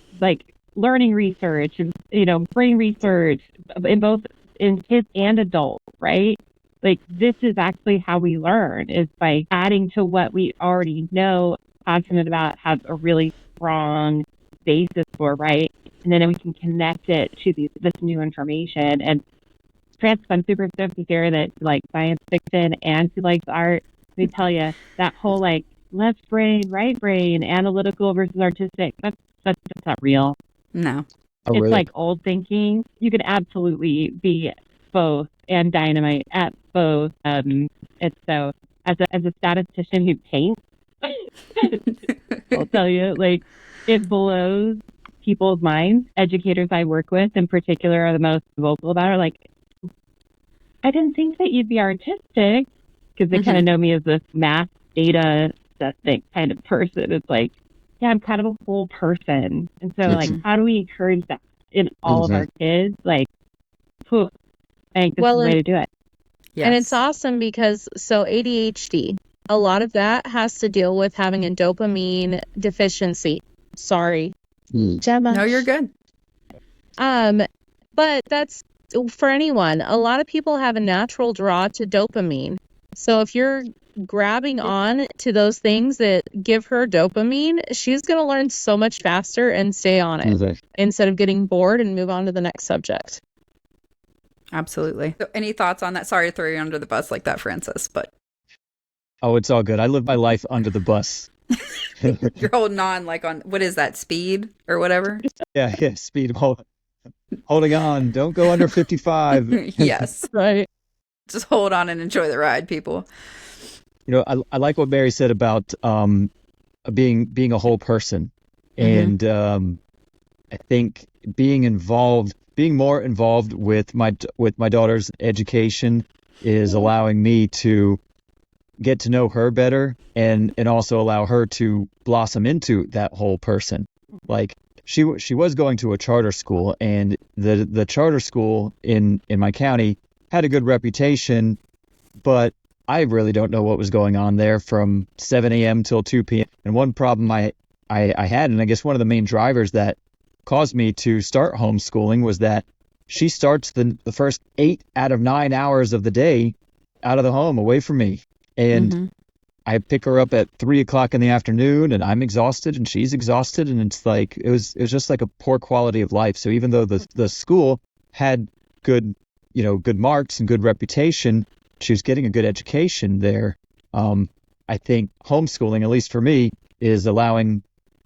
learning research and, brain research in kids and adults, right? This is actually how we learn, is by adding to what we already know, passionate about, have a really strong basis for, right? And then we can connect it to this new information. And Frances, I'm super stoked to hear that she likes science fiction and she likes art. Let me tell you, that whole left brain, right brain, analytical versus artistic, that's not real. No. Oh, It's really? old thinking. You could absolutely be both and dynamite at both. It's so, as a statistician who paints, I'll tell you, it blows people's minds. Educators I work with in particular are the most vocal about it. I didn't think that you'd be artistic, because they kind of know me as this math data testing kind of person. It's yeah, I'm kind of a whole person. And so how do we encourage that in all of our kids? Phew, I think this is the way to do it. Yes. And it's awesome because, ADHD, a lot of that has to deal with having a dopamine deficiency. Sorry, Gemma. No, you're good. But that's for anyone. A lot of people have a natural draw to dopamine. So if you're grabbing on to those things that give her dopamine, she's going to learn so much faster and stay on it instead of getting bored and move on to the next subject. Absolutely. So any thoughts on that? Sorry to throw you under the bus like that, Frances, but Oh, it's all good. I live my life under the bus. you're holding on on, what is that, speed or whatever? Yeah, speed. Holding on. Don't go under 55. Yes. Right. Just hold on and enjoy the ride, people. I like what Mary said about being a whole person. And I think being more involved with my daughter's education is allowing me to get to know her better and also allow her to blossom into that whole person. She was going to a charter school, and the charter school in my county had a good reputation, but I really don't know what was going on there from 7 a.m. till 2 p.m. And one problem I had, and I guess one of the main drivers that caused me to start homeschooling, was that she starts the first 8 out of 9 hours of the day out of the home away from me. And I pick her up at 3 o'clock in the afternoon, and I'm exhausted and she's exhausted. And it's it was just a poor quality of life. So even though the school had good marks and good reputation, she was getting a good education there. I think homeschooling, at least for me, is allowing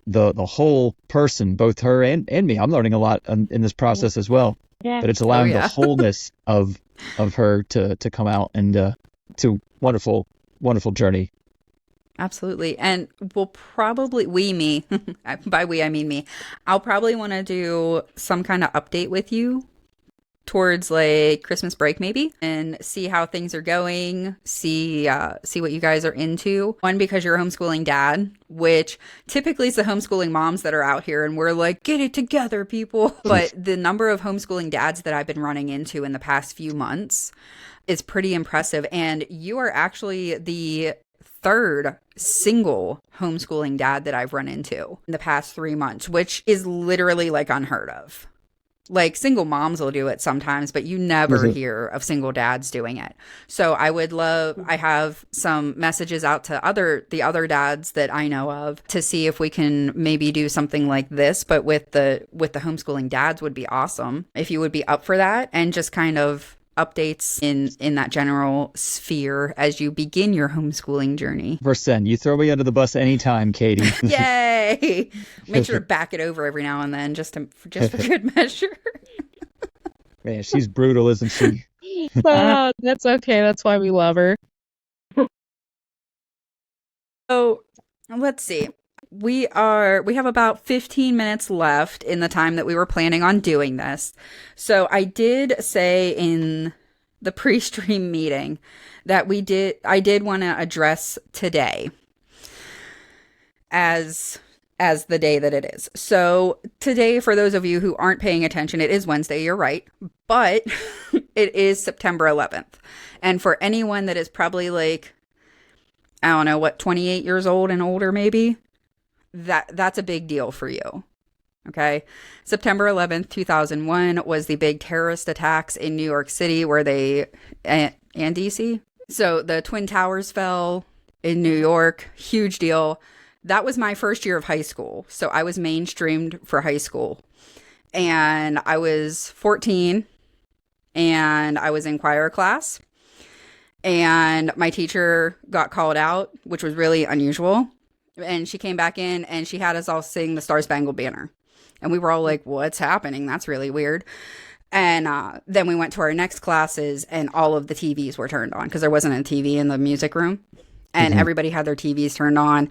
the whole person, both her and me. I'm learning a lot in this process as well. Yeah. But it's allowing the wholeness of her to come out and to wonderful wonderful journey. Absolutely. And we'll probably, me, by we, I mean me, I'll probably want to do some kind of update with you towards like Christmas break maybe, and see how things are going, see what you guys are into. One, because you're a homeschooling dad, which typically is the homeschooling moms that are out here and we're like, get it together, people. But the number of homeschooling dads that I've been running into in the past few months is pretty impressive. And you are actually the third single homeschooling dad that I've run into in the past 3 months, which is literally like unheard of. Like single moms will do it sometimes, but you never hear of single dads doing it. So I have some messages out to the other dads that I know of to see if we can maybe do something like this, but with the homeschooling dads would be awesome if you would be up for that, and just kind of updates in that general sphere as you begin your homeschooling journey. %. You throw me under the bus anytime, Katie. Yay! Make sure to back it over every now and then, just for good measure. Man, she's brutal, isn't she? That's okay. That's why we love her. So let's see. We have about 15 minutes left in the time that we were planning on doing this. So I did say in the pre-stream meeting that I did want to address today as the day that it is. So today, for those of you who aren't paying attention, it is Wednesday, you're right, but it is September 11th. And for anyone that is probably like, I don't know, 28 years old and older maybe, that's a big deal for you. Okay. September 11th, 2001 was the big terrorist attacks in New York City and DC. So the Twin Towers fell in New York. Huge deal. That was my first year of high school. So I was mainstreamed for high school. And I was 14 and I was in choir class. And my teacher got called out, which was really unusual. And she came back in and she had us all sing the Star Spangled Banner. And we were all like, what's happening? That's really weird. And then we went to our next classes and all of the TVs were turned on because there wasn't a TV in the music room. And everybody had their TVs turned on.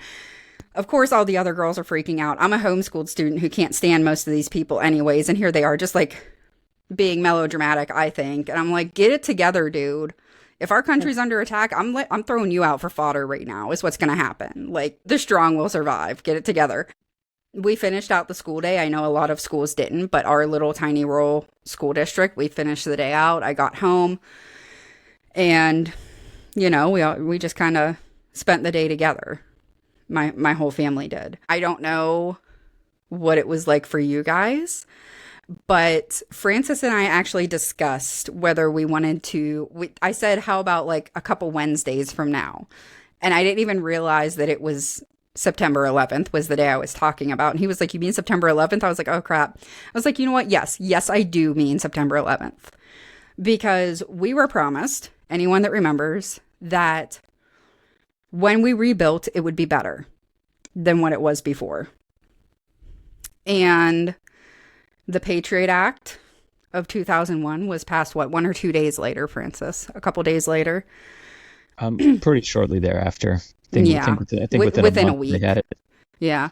Of course, all the other girls are freaking out. I'm a homeschooled student who can't stand most of these people anyways. And here they are just like being melodramatic, I think. And I'm like, get it together, dude. If our country's under attack, I'm throwing you out for fodder right now is what's going to happen. Like, the strong will survive. Get it together. We finished out the school day. I know a lot of schools didn't, but our little tiny rural school district, we finished the day out. I got home and, we just kind of spent the day together. My whole family did. I don't know what it was like for you guys, but Francis and I actually discussed whether we wanted to, I said, how about like a couple Wednesdays from now? And I didn't even realize that it was September 11th was the day I was talking about. And he was like, you mean September 11th? I was like, oh crap. I was like, you know what? Yes, I do mean September 11th. Because we were promised, anyone that remembers, that when we rebuilt, it would be better than what it was before. And the Patriot Act of 2001 was passed, 1 or 2 days later, Francis? A couple days later? Pretty shortly thereafter. I think within a week. They had it. Yeah.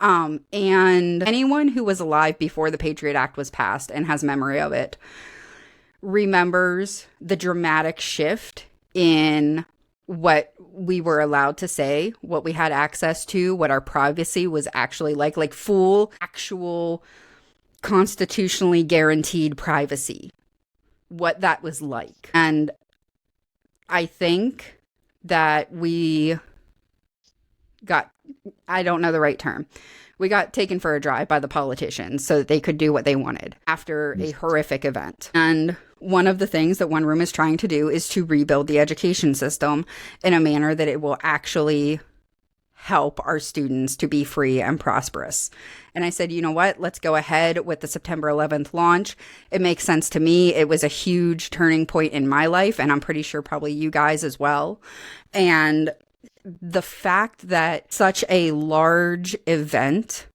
And anyone who was alive before the Patriot Act was passed and has memory of it remembers the dramatic shift in what we were allowed to say, what we had access to, what our privacy was actually like full, actual, constitutionally guaranteed privacy, what that was like. And I think that we got, I don't know the right term, we got taken for a drive by the politicians so that they could do what they wanted after a horrific event. And one of the things that One Room is trying to do is to rebuild the education system in a manner that it will actually help our students to be free and prosperous. And I said, you know what? Let's go ahead with the September 11th launch. It makes sense to me. It was a huge turning point in my life, and I'm pretty sure probably you guys as well. And the fact that such a large event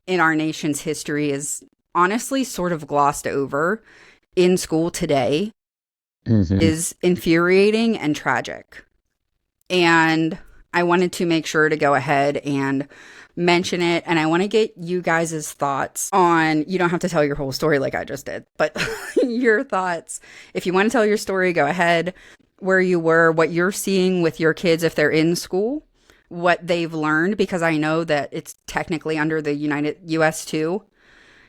in our nation's history is honestly sort of glossed over in school today is infuriating and tragic. And I wanted to make sure to go ahead and mention it. And I want to get you guys' thoughts on, you don't have to tell your whole story like I just did, but your thoughts. If you want to tell your story, go ahead. Where you were, what you're seeing with your kids if they're in school, what they've learned, because I know that it's technically under the US 2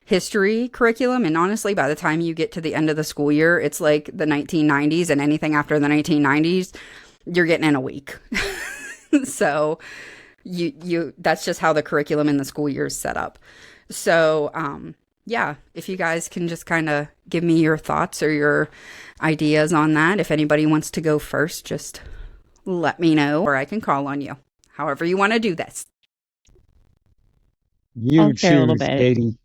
history curriculum. And honestly, by the time you get to the end of the school year, it's like the 1990s, and anything after the 1990s, you're getting in a week. So you that's just how the curriculum in the school year is set up. So yeah, if you guys can just kind of give me your thoughts or your ideas on that. If anybody wants to go first, just let me know, or I can call on you. However you want to do this. I'll share a little bit. Katie.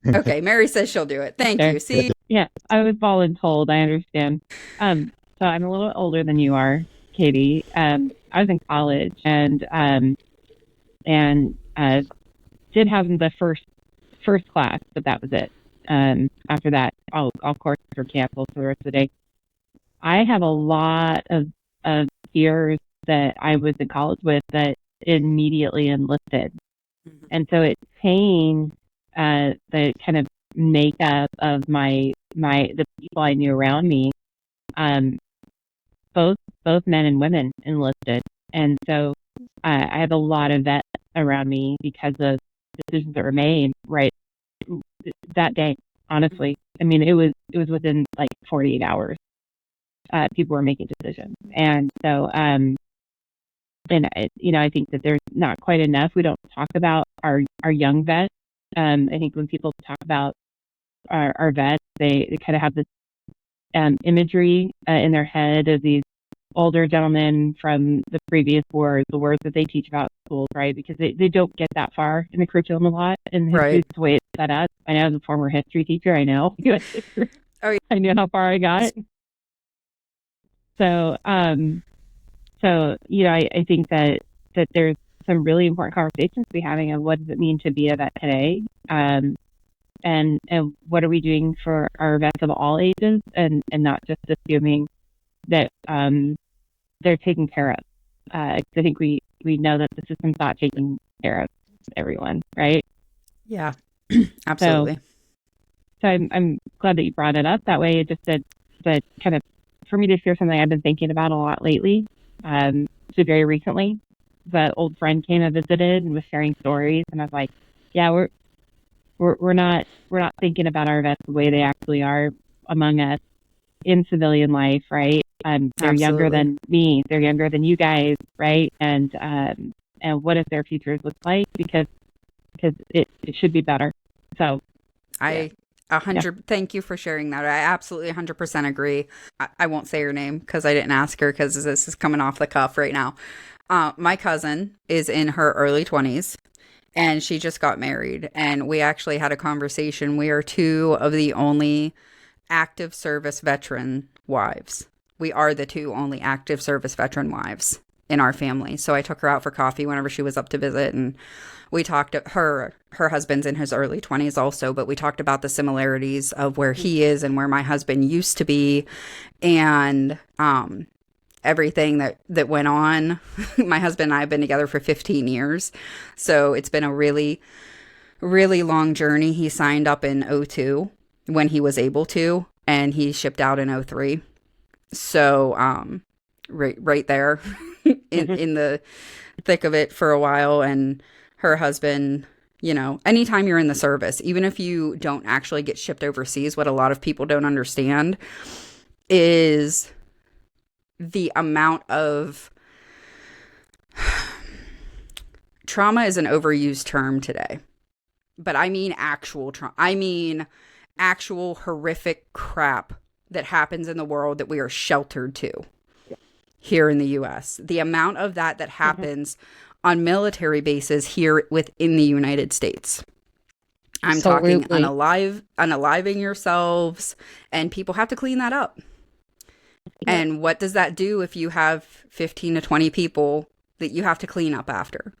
Okay, Mary says she'll do it. Thank you. See? Yeah, I was voluntold. I understand. So I'm a little older than you are, Katie. I was in college and did have the first class, but that was it. After that, all courses were canceled for the rest of the day. I have a lot of peers that I was in college with that immediately enlisted. Mm-hmm. And so it changed the kind of makeup of the people I knew around me. Both men and women enlisted. And so I have a lot of vets around me because of decisions that were made right that day, honestly. I mean, it was within like 48 hours. People were making decisions. And so, I think that there's not quite enough. We don't talk about our young vets. I think when people talk about our vets, they kind of have this imagery in their head of these older gentlemen from the previous wars, the wars that they teach about schools, right? Because they don't get that far in the curriculum a lot, and history is the way it's set up. I know as a former history teacher, I know. Oh, yeah. I knew how far I got. So, I think that there's some really important conversations to be having of what does it mean to be a vet today, and what are we doing for our vets of all ages, and not just assuming that they're taken care of. I think we know that the system's not taking care of everyone, right? Yeah, absolutely. So I'm glad that you brought it up. That way, it just that kind of for me to share something I've been thinking about a lot lately. So very recently, the old friend came and visited and was sharing stories, and I was like, yeah, we're not thinking about our vets the way they actually are among us in civilian life, right? They're younger than me. They're younger than you guys, right? And what does their futures look like? Because it should be better. So thank you for sharing that. I absolutely 100% agree. I won't say her name because I didn't ask her, because this is coming off the cuff right now. My cousin is in her early 20s. And she just got married, and we actually had a conversation. We are two of the only active service veteran wives. We are the two only active service veteran wives in our family. So I took her out for coffee whenever she was up to visit, and we talked. Her husband's in his early 20s also, but we talked about the similarities of where he is and where my husband used to be, and everything that went on. My husband and I have been together for 15 years. So it's been a really, really long journey. He signed up in 2002 when he was able to, and he shipped out in 2003. So right there in the thick of it for a while. And her husband, anytime you're in the service, even if you don't actually get shipped overseas, what a lot of people don't understand is the amount of trauma is an overused term today, but I mean actual trauma. I mean actual horrific crap that happens in the world that we are sheltered to here in the US. The amount of that happens on military bases here within the United States. I'm talking unaliving yourselves, and people have to clean that up. And what does that do if you have 15 to 20 people that you have to clean up after?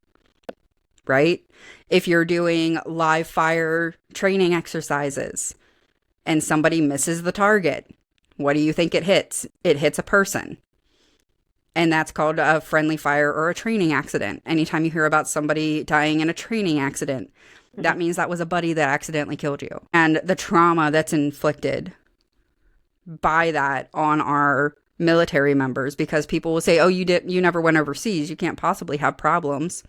Right? If you're doing live fire training exercises and somebody misses the target, what do you think it hits? It hits a person. And that's called a friendly fire or a training accident. Anytime you hear about somebody dying in a training accident, that means that was a buddy that accidentally killed you. And the trauma that's inflicted by that on our military members, because people will say, oh, you never went overseas, you can't possibly have problems.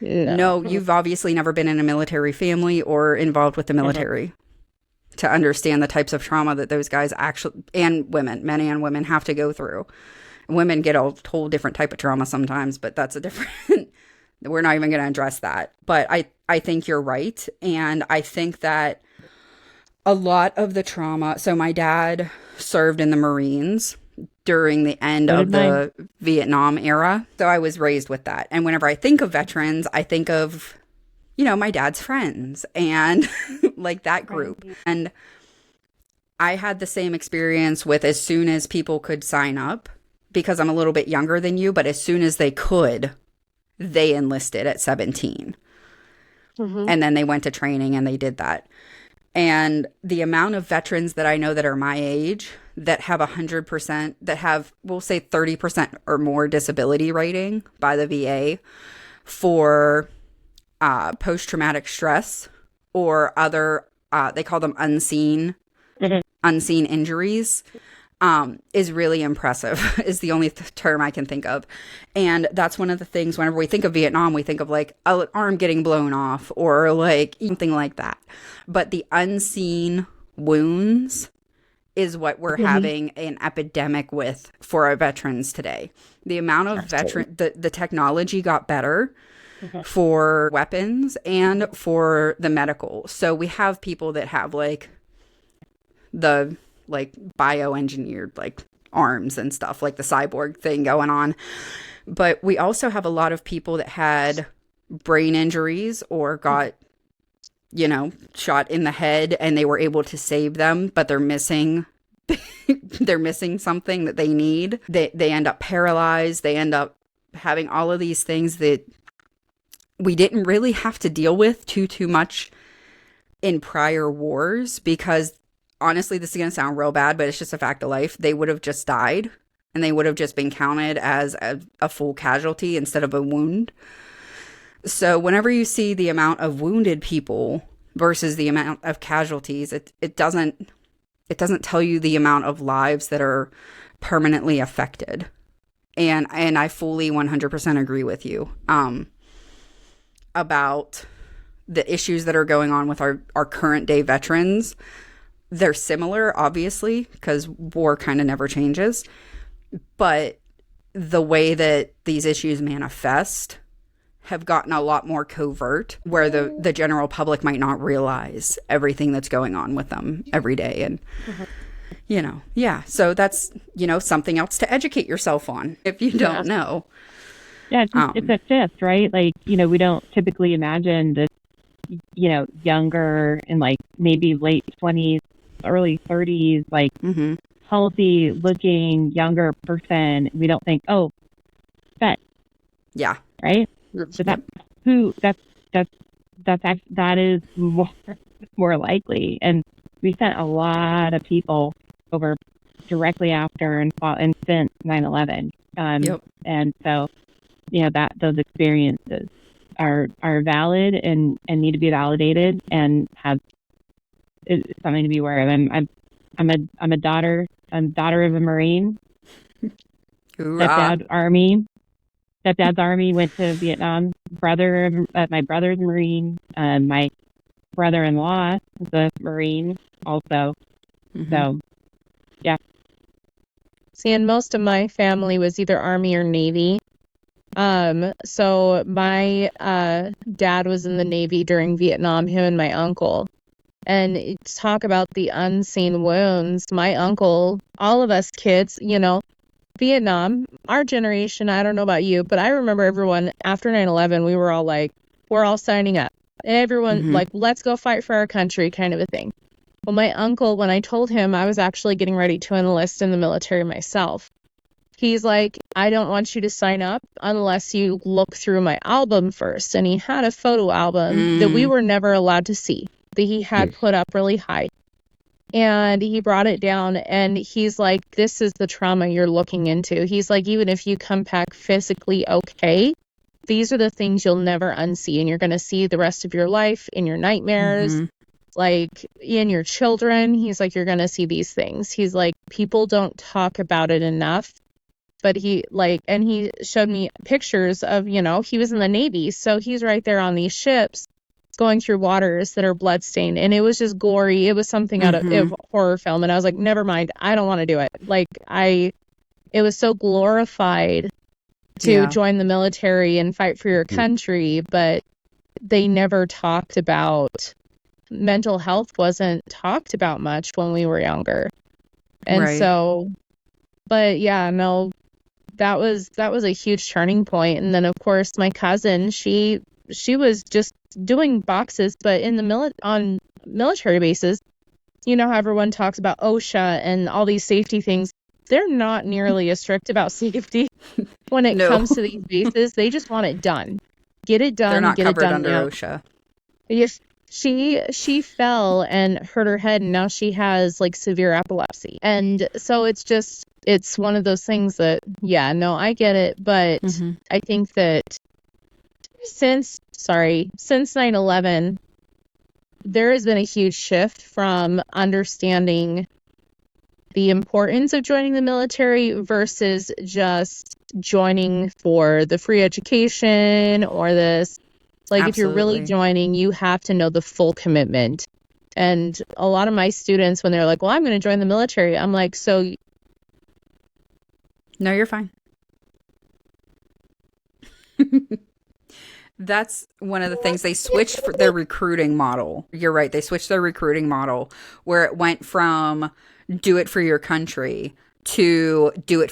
No, you've obviously never been in a military family or involved with the military to understand the types of trauma that those guys actually, and women, men and women, have to go through. Women get a whole different type of trauma sometimes, but that's a different, we're not even going to address that. But I think you're right. And I think that a lot of the trauma, so my dad served in the Marines during the end of the Vietnam era. So I was raised with that. And whenever I think of veterans, I think of, my dad's friends and like that group. And I had the same experience with, as soon as people could sign up, because I'm a little bit younger than you, but as soon as they could, they enlisted at 17. And then they went to training and they did that. And the amount of veterans that I know that are my age that have 100%, that have, we'll say 30% or more disability rating by the VA for post-traumatic stress or other, they call them unseen injuries, is really impressive, is the only term I can think of. And that's one of the things, whenever we think of Vietnam, we think of like an arm getting blown off or like something like that. But the unseen wounds is what we're having an epidemic with for our veterans today. The amount of the technology got better for weapons and for the medical. So we have people that have like the bioengineered like arms and stuff, like the cyborg thing going on. But we also have a lot of people that had brain injuries or got, shot in the head and they were able to save them, but they're missing something that they need. They end up paralyzed. They end up having all of these things that we didn't really have to deal with too much in prior wars, because honestly, this is going to sound real bad, but it's just a fact of life. They would have just died and they would have just been counted as a full casualty instead of a wound. So whenever you see the amount of wounded people versus the amount of casualties, it doesn't tell you the amount of lives that are permanently affected. And I fully 100% agree with you about the issues that are going on with our current day veterans. They're similar, obviously, because war kind of never changes. But the way that these issues manifest have gotten a lot more covert, where the general public might not realize everything that's going on with them every day. And, so that's, something else to educate yourself on if you don't know. Yeah, it's a shift, right? Like, we don't typically imagine that, younger and like maybe late 20s, early 30s, like healthy looking younger person. We don't think, oh, vet. Yeah. Right. So that is more likely. And we sent a lot of people over directly after and since 9/11. And so, those experiences are valid and need to be validated and have something to be aware of. I'm a daughter of a Marine. Stepdad's Army, went to Vietnam. My brother's a Marine. My brother-in-law is a Marine also. So, yeah. See, and most of my family was either Army or Navy. So my dad was in the Navy during Vietnam, him and my uncle. And talk about the unseen wounds. My uncle, all of us kids, Vietnam, our generation, I don't know about you, but I remember everyone after 9/11, we were all like, we're all signing up. Everyone like, let's go fight for our country kind of a thing. Well, my uncle, when I told him I was actually getting ready to enlist in the military myself, he's like, I don't want you to sign up unless you look through my album first. And he had a photo album that we were never allowed to see, that he had put up really high. And he brought it down, and he's like, this is the trauma you're looking into. He's like, even if you come back physically okay, these are the things you'll never unsee, and you're going to see the rest of your life in your nightmares, like in your children. He's like, you're going to see these things. He's like, people don't talk about it enough. But he showed me pictures of, he was in the Navy. So he's right there on these ships going through waters that are bloodstained. And it was just gory. It was something out of a horror film. And I was like, never mind. I don't want to do it. Like, it was so glorified to join the military and fight for your country. But they never talked about mental health, wasn't talked about much when we were younger. And so, but yeah, no. That was a huge turning point. And then of course my cousin, she was just doing boxes, but in the on military bases, how everyone talks about OSHA and all these safety things. They're not nearly as strict about safety when it comes to these bases. They just want it done. Get it done. They're not get covered it done under now. OSHA. Yes. She fell and hurt her head, and now she has like severe epilepsy. And so it's one of those things that, I get it. But I think that since 9/11, there has been a huge shift from understanding the importance of joining the military versus just joining for the free education or this. Like, if you're really joining, you have to know the full commitment. And a lot of my students, when they're like, well, I'm going to join the military, I'm like, so. No, you're fine. That's one of the things. They switched for their recruiting model. You're right. They switched their recruiting model where it went from do it for your country to do it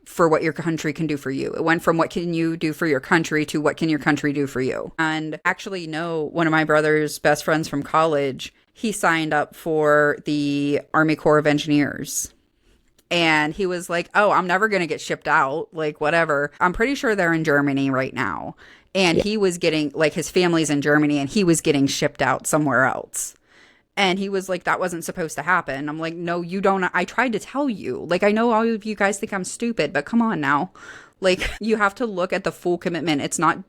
for what your country can do for you. It went from what can you do for your country to what can your country do for you. And actually, one of my brother's best friends from college, he signed up for the Army Corps of Engineers. And he was like, oh, I'm never going to get shipped out. Like, whatever. I'm pretty sure they're in Germany right now. And he was getting, like, his family's in Germany and he was getting shipped out somewhere else. And he was like, that wasn't supposed to happen. I'm like, no, you don't. I tried to tell you. Like, I know all of you guys think I'm stupid, but come on now. Like, you have to look at the full commitment. It's not an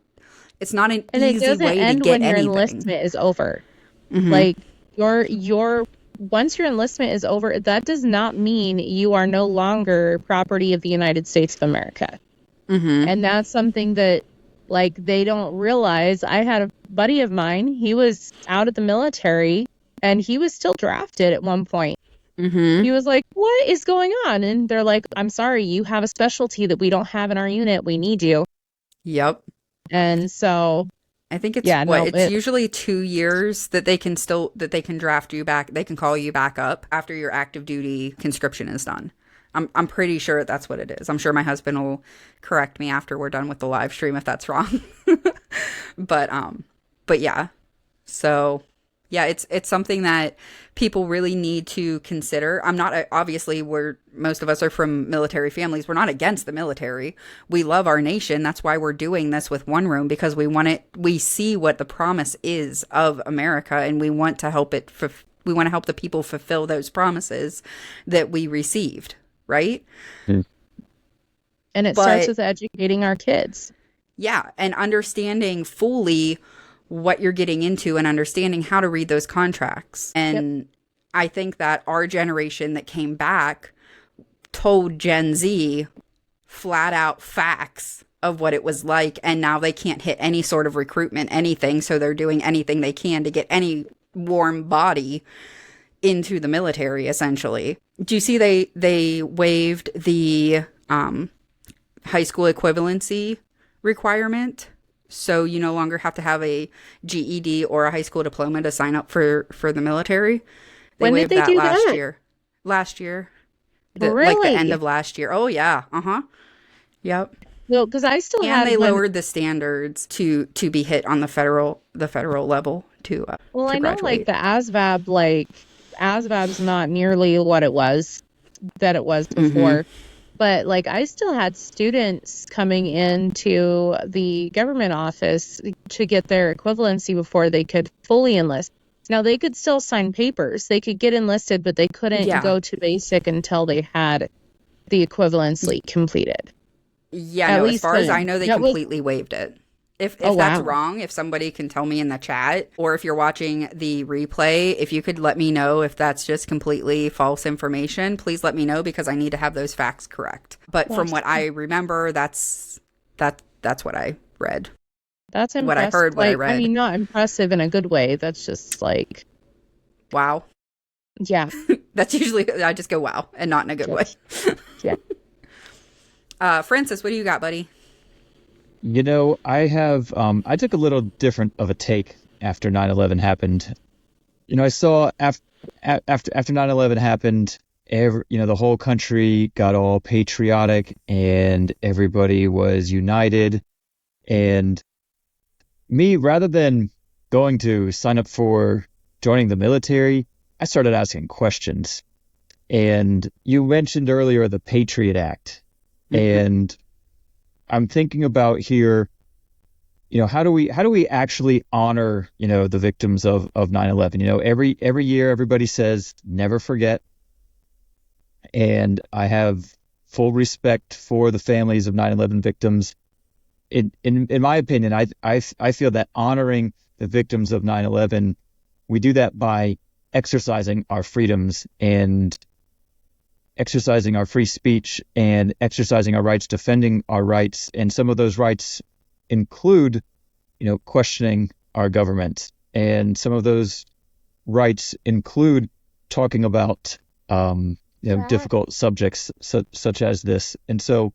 easy way to get anything. And it doesn't end when your enlistment is over. Like, once your enlistment is over, that does not mean you are no longer property of the United States of America. And that's something that, like, they don't realize. I had a buddy of mine, he was out of the military, and he was still drafted at one point. He was like, what is going on? And they're like, I'm sorry, you have a specialty that we don't have in our unit. We need you. Yep. And so I think it's usually 2 years that they can draft you back. They can call you back up after your active duty conscription is done. I'm pretty sure that's what it is. I'm sure my husband will correct me after we're done with the live stream if that's wrong. But yeah. So yeah, it's something that people really need to consider. I'm not, obviously, most of us are from military families. We're not against the military. We love our nation. That's why we're doing this with One Room, because we see what the promise is of America, and we want to help we want to help the people fulfill those promises that we received, right? And it starts with educating our kids. Yeah, and understanding fully what you're getting into and understanding how to read those contracts. And I think that our generation that came back told Gen Z flat out facts of what it was like, and now they can't hit any sort of recruitment, anything, so they're doing anything they can to get any warm body into the military, essentially. Do you see they waived the high school equivalency requirement? So you no longer have to have a GED or a high school diploma to sign up for the military. When did they do that? Last year. Really? Like the end of last year. Oh, yeah. Yep. Well, because I still had. And they lowered the standards to be hit on the federal level to well, to I know, graduate. like the ASVAB's not nearly what it was before. But, like, I still had students coming into the government office to get their equivalency before they could fully enlist. Now, they could still sign papers. They could get enlisted, but they couldn't Yeah. go to basic until they had the equivalency completed. Yeah, At no, as least far as I couldn't. know, they That was, completely waived it. If oh, that's wow. wrong, if somebody can tell me in the chat, or if you're watching the replay, if you could let me know if that's just completely false information, please let me know, because I need to have those facts correct. But from what I remember, that's what I read. That's impressive. What I heard, what I Like, I read. mean, not impressive in a good way. That's just like, Wow. yeah. That's usually, I just go wow, and not in a good way. Yeah. Francis, what do you got, buddy? You know, I took a little different of a take after 9/11 happened. You know, I saw after 9/11 happened, the whole country got all patriotic and everybody was united. And me, rather than going to sign up for joining the military, I started asking questions. And you mentioned earlier the Patriot Act. And I'm thinking about here, how do we actually honor, the victims of 9/11? Every year everybody says never forget. And I have full respect for the families of 9/11 victims. In my opinion, I feel that honoring the victims of 9/11, we do that by exercising our freedoms and exercising our free speech and exercising our rights, defending our rights. And some of those rights include, questioning our government. And some of those rights include talking about, difficult subjects such as this. And so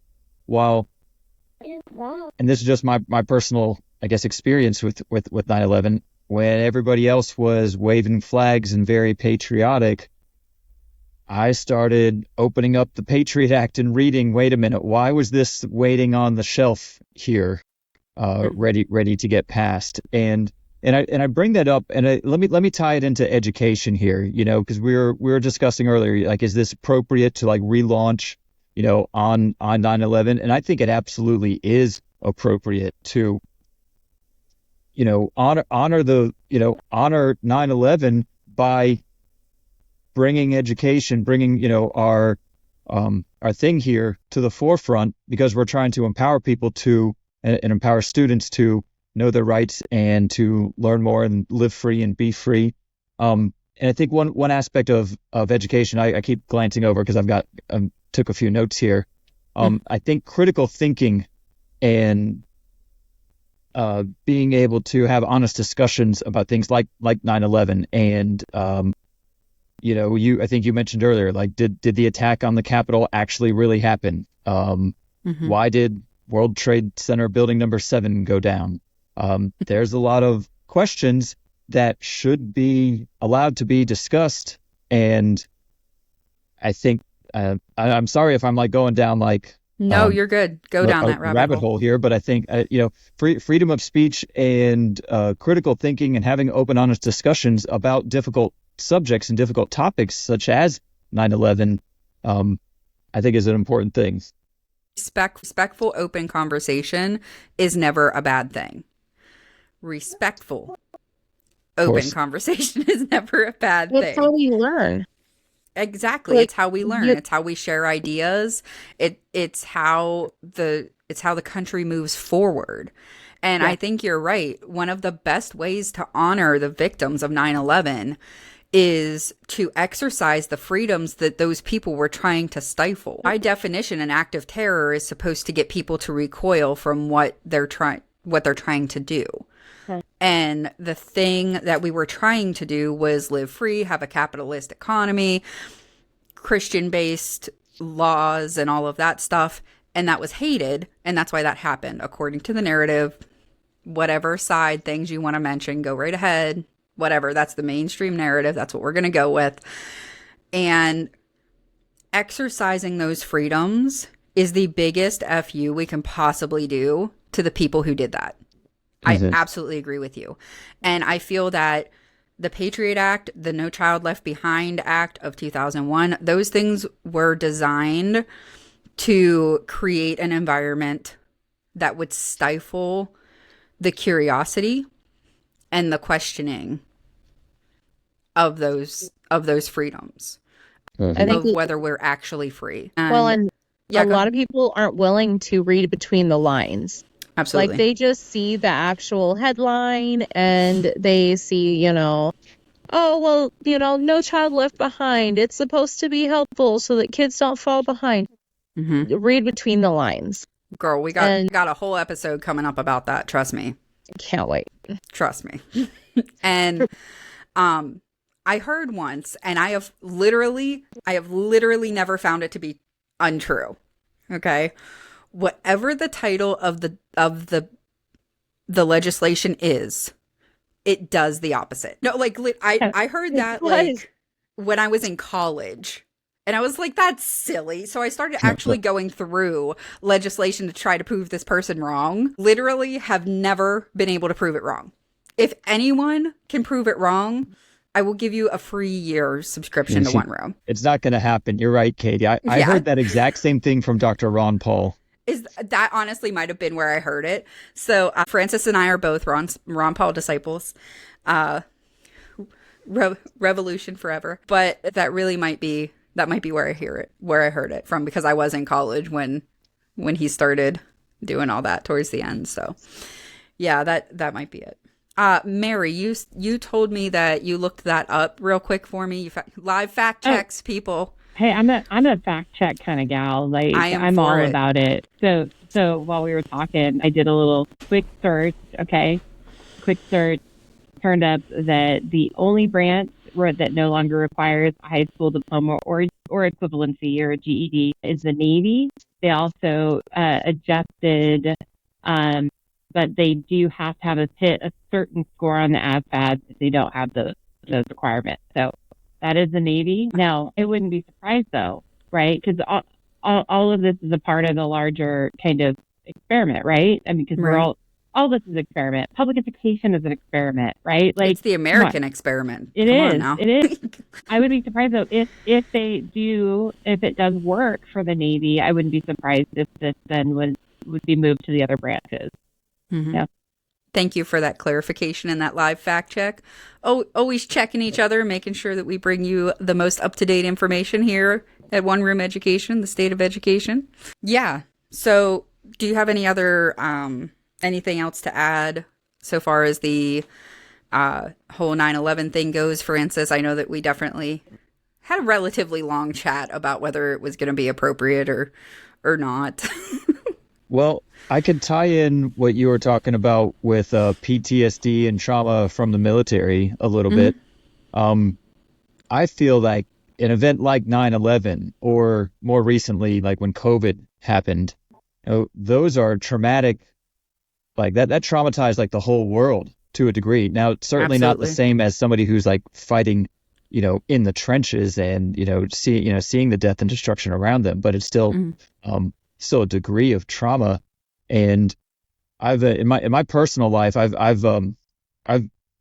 and this is just my personal, I guess, experience with 9/11, when everybody else was waving flags and very patriotic, I started opening up the Patriot Act and reading, wait a minute, why was this waiting on the shelf here, ready to get passed? And I bring that up, and let me tie it into education here, because we were discussing earlier, like, is this appropriate to like relaunch, on 9/11? And I think it absolutely is appropriate to, honor 9/11 by bringing education, bringing, our thing here to the forefront, because we're trying to empower people and empower students to know their rights and to learn more and live free and be free. And I think one aspect of education I keep glancing over, because I've got took a few notes here. I think critical thinking and being able to have honest discussions about things like 9/11 and I think you mentioned earlier, like, did the attack on the Capitol actually really happen? Why did World Trade Center building number 7 go down? There's a lot of questions that should be allowed to be discussed. And I think, I'm sorry if I'm like going down like, No, you're good. Go down that rabbit hole here, but I think, freedom of speech and critical thinking and having open, honest discussions about difficult subjects and difficult topics such as 9/11, I think is an important thing. Respectful, open conversation is never a bad thing. Respectful, open conversation is never a bad thing. That's how we learn. Exactly. It's how we learn. It's how we share ideas. It's how the country moves forward. And I think you're right. One of the best ways to honor the victims of 9/11 is to exercise the freedoms that those people were trying to stifle. By definition, an act of terror is supposed to get people to recoil from what they're trying to do. Okay. And the thing that we were trying to do was live free, have a capitalist economy, Christian-based laws, and all of that stuff. And that was hated. And that's why that happened, according to the narrative. Whatever side things you want to mention, go right ahead. Whatever, that's the mainstream narrative. That's what we're going to go with. And exercising those freedoms is the biggest FU we can possibly do to the people who did that. I absolutely agree with you. And I feel that the Patriot Act, the No Child Left Behind Act of 2001, those things were designed to create an environment that would stifle the curiosity and the questioning of those freedoms, I think, of whether we're actually free. and yeah, a lot of people aren't willing to read between the lines. absolutely. Like, they just see the actual headline and they see, oh, well, no child left behind. It's supposed to be helpful so that kids don't fall behind. Read between the lines. Girl, we got a whole episode coming up about that. Trust me. Can't wait. Trust me. And I heard once, and I have literally never found it to be untrue. Okay? Whatever the title of the legislation is, it does the opposite. No, like I heard that like when I was in college. And I was like, that's silly. So I started actually going through legislation to try to prove this person wrong. Literally have never been able to prove it wrong. If anyone can prove it wrong, I will give you a free year subscription to One Room. It's not going to happen. You're right, Katie. I heard that exact same thing from Dr. Ron Paul. That honestly might have been where I heard it. So Francis and I are both Ron Paul disciples. Revolution forever. But that really might be where I heard it from, because I was in college when he started doing all that towards the end. So yeah, that might be it. Mary, you told me that you looked that up real quick for me. Live fact checks, people. Hey, I'm a fact check kind of gal. Like, I'm all about it. So while we were talking, I did a little quick search. Okay, quick search turned up that the only branch that no longer requires a high school diploma or equivalency or a GED is the Navy. They also adjusted, but they do have to hit a certain score on the ASVAB if they don't have those requirements. So that is the Navy. Now, I wouldn't be surprised though, right? Because all of this is a part of the larger kind of experiment, right? I mean, because we're all this is an experiment. Public education is an experiment, right? Like, it's the American experiment. It is. I would be surprised though if it does work for the Navy. I wouldn't be surprised if this then would be moved to the other branches. Mm-hmm. Yeah. Thank you for that clarification and that live fact check. Oh, always checking each other, making sure that we bring you the most up-to-date information here at One Room Education, the state of education. Yeah. So do you have any other anything else to add so far as the whole 9/11 thing goes, Francis? I know that we definitely had a relatively long chat about whether it was going to be appropriate or not. Well, I could tie in what you were talking about with PTSD and trauma from the military a little bit. I feel like an event like 9/11, or more recently, like when COVID happened, those are traumatic. Like that traumatized like the whole world to a degree. Now, it's certainly not the same as somebody who's like fighting, in the trenches and seeing the death and destruction around them, but it's still still a degree of trauma. And I've in my personal life, I've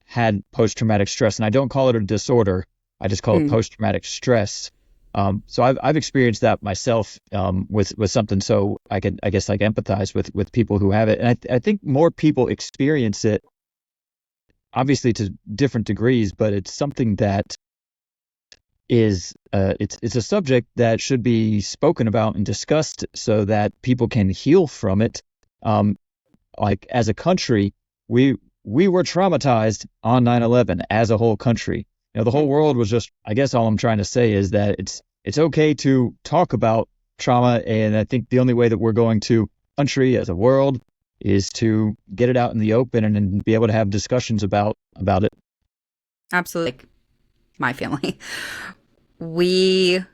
had post-traumatic stress, and I don't call it a disorder. I just call it post-traumatic stress. So I've experienced that myself with something, so I guess empathize with people who have it. And I think more people experience it, obviously to different degrees, but it's something that is it's a subject that should be spoken about and discussed so that people can heal from it. Like, as a country, we were traumatized on 9/11 as a whole country. The whole world was just, I guess all I'm trying to say is that it's okay to talk about trauma, and I think the only way that we're going to country as a world is to get it out in the open and be able to have discussions about it. Absolutely. My family, we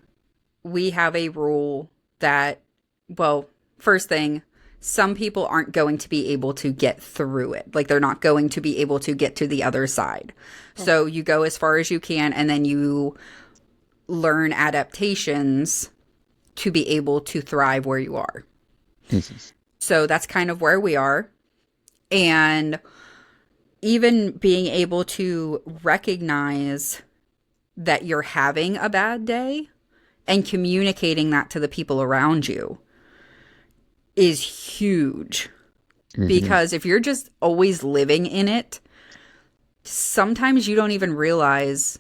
have a rule that, well, first thing, some people aren't going to be able to get through it. Like, they're not going to be able to get to the other side. So you go as far as you can, and then you learn adaptations to be able to thrive where you are. So that's kind of where we are. And even being able to recognize that you're having a bad day and communicating that to the people around you is huge. Because if you're just always living in it, sometimes you don't even realize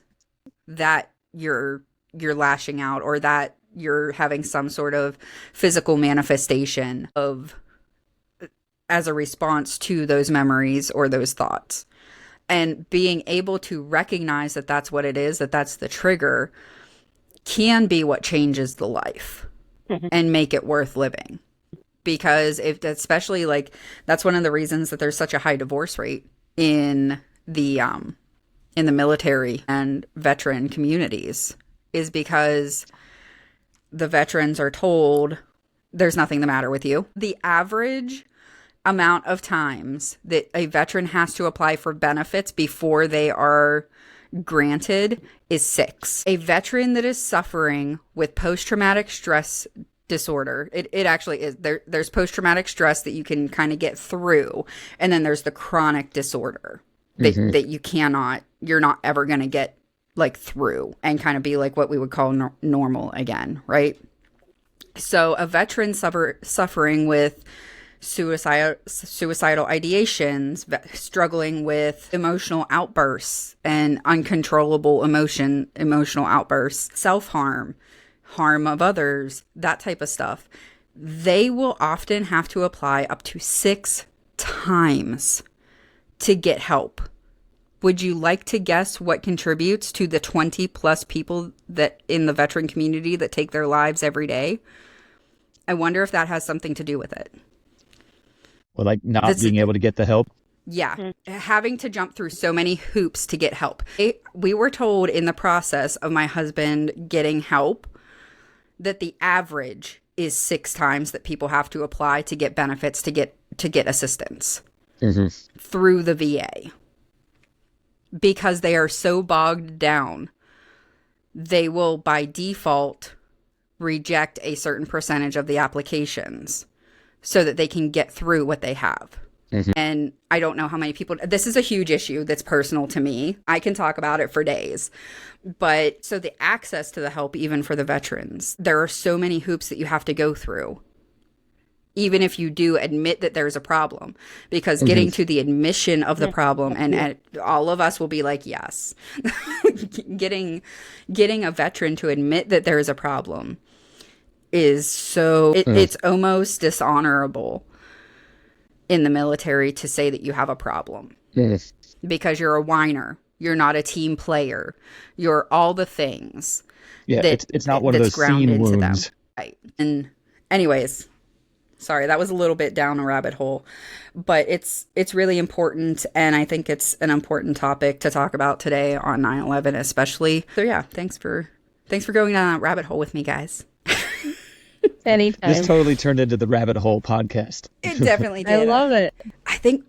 that you're lashing out, or that you're having some sort of physical manifestation of as a response to those memories or those thoughts. And being able to recognize that that's what it is, that that's the trigger, can be what changes the life and make it worth living. Because especially like, that's one of the reasons that there's such a high divorce rate in the military and veteran communities, is because the veterans are told there's nothing the matter with you. The average amount of times that a veteran has to apply for benefits before they are granted is 6. A veteran that is suffering with post-traumatic stress disorder, it actually is, there's post-traumatic stress that you can kind of get through, and then there's the chronic disorder that you're not ever going to get like through and kind of be like what we would call normal again, right? So a veteran suffering with suicidal ideations, struggling with emotional outbursts and uncontrollable emotional outbursts, self-harm, harm of others, that type of stuff, they will often have to apply up to 6 times to get help. Would you like to guess what contributes to the 20 plus people that in the veteran community that take their lives every day? I wonder if that has something to do with it. Well, like not being able to get the help. Yeah. Having to jump through so many hoops to get help. We were told in the process of my husband getting help that the average is 6 times that people have to apply to get benefits, to get assistance through the VA. Because they are so bogged down, they will by default reject a certain percentage of the applications so that they can get through what they have. And I don't know how many people, this is a huge issue that's personal to me. I can talk about it for days. But so the access to the help, even for the veterans, there are so many hoops that you have to go through, even if you do admit that there's a problem, because getting to the admission of the problem, and all of us will be like, yes, getting a veteran to admit that there is a problem is so, it's almost dishonorable in the military to say that you have a problem because you're a whiner. You're not a team player. You're all the things. Yeah, it's not one of those scene wounds. Right. And anyways, sorry, that was a little bit down a rabbit hole, but it's really important, and I think it's an important topic to talk about today on 9/11 especially. So yeah, thanks for going down that rabbit hole with me, guys. Anytime. This totally turned into the rabbit hole podcast. It definitely did. I love it. I think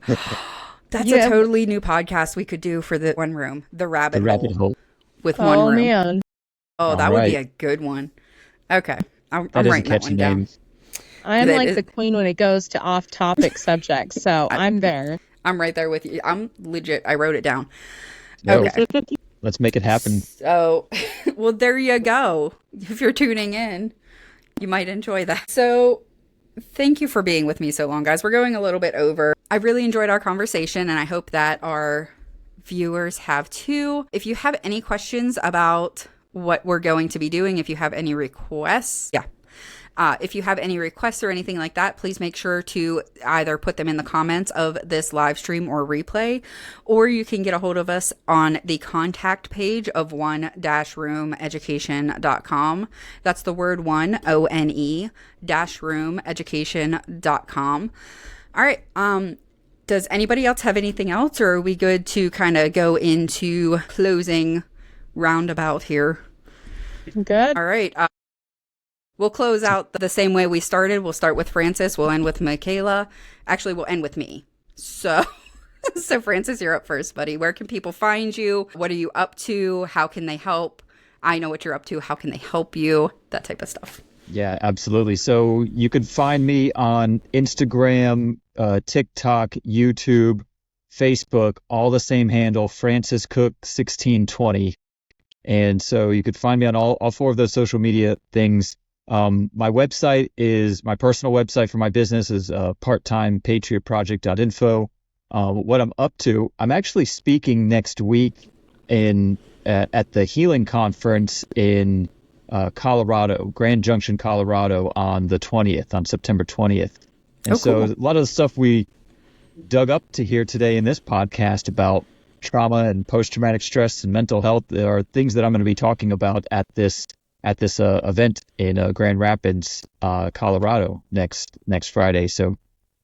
that's a totally new podcast we could do for the one room, the rabbit hole with one room. Man. Oh, that would be a good one. Okay, I'm writing that one down. I'm like the queen when it goes to off-topic subjects, so I'm there. I'm right there with you. I'm legit. I wrote it down. No. Okay. Let's make it happen. So, well, there you go. If you're tuning in, you might enjoy that. So, thank you for being with me so long, guys. We're going a little bit over. I really enjoyed our conversation, and I hope that our viewers have too. If you have any questions about what we're going to be doing, if you have any requests, if you have any requests or anything like that, please make sure to either put them in the comments of this live stream or replay, or you can get a hold of us on the contact page of one-roomeducation.com. That's the word one, ONE-roomeducation.com. All right. Does anybody else have anything else, or are we good to kind of go into closing roundabout here? Good. All right. We'll close out the same way we started. We'll start with Francis. We'll end with Mikaela. Actually, we'll end with me. So Francis, you're up first, buddy. Where can people find you? What are you up to? How can they help? I know what you're up to. How can they help you? That type of stuff. Yeah, absolutely. So you can find me on Instagram, TikTok, YouTube, Facebook, all the same handle, Francis Cook 1620. And so you could find me on all 4 of those social media things. My website is, my personal website for my business is parttimepatriotproject.info. What I'm up to, I'm actually speaking next week in at the Healing Conference in Colorado, Grand Junction, Colorado, on the 20th, on September 20th. And so a lot of the stuff we dug up to hear today in this podcast about trauma and post-traumatic stress and mental health are things that I'm going to be talking about at this event in Grand Rapids, Colorado next Friday. So I'm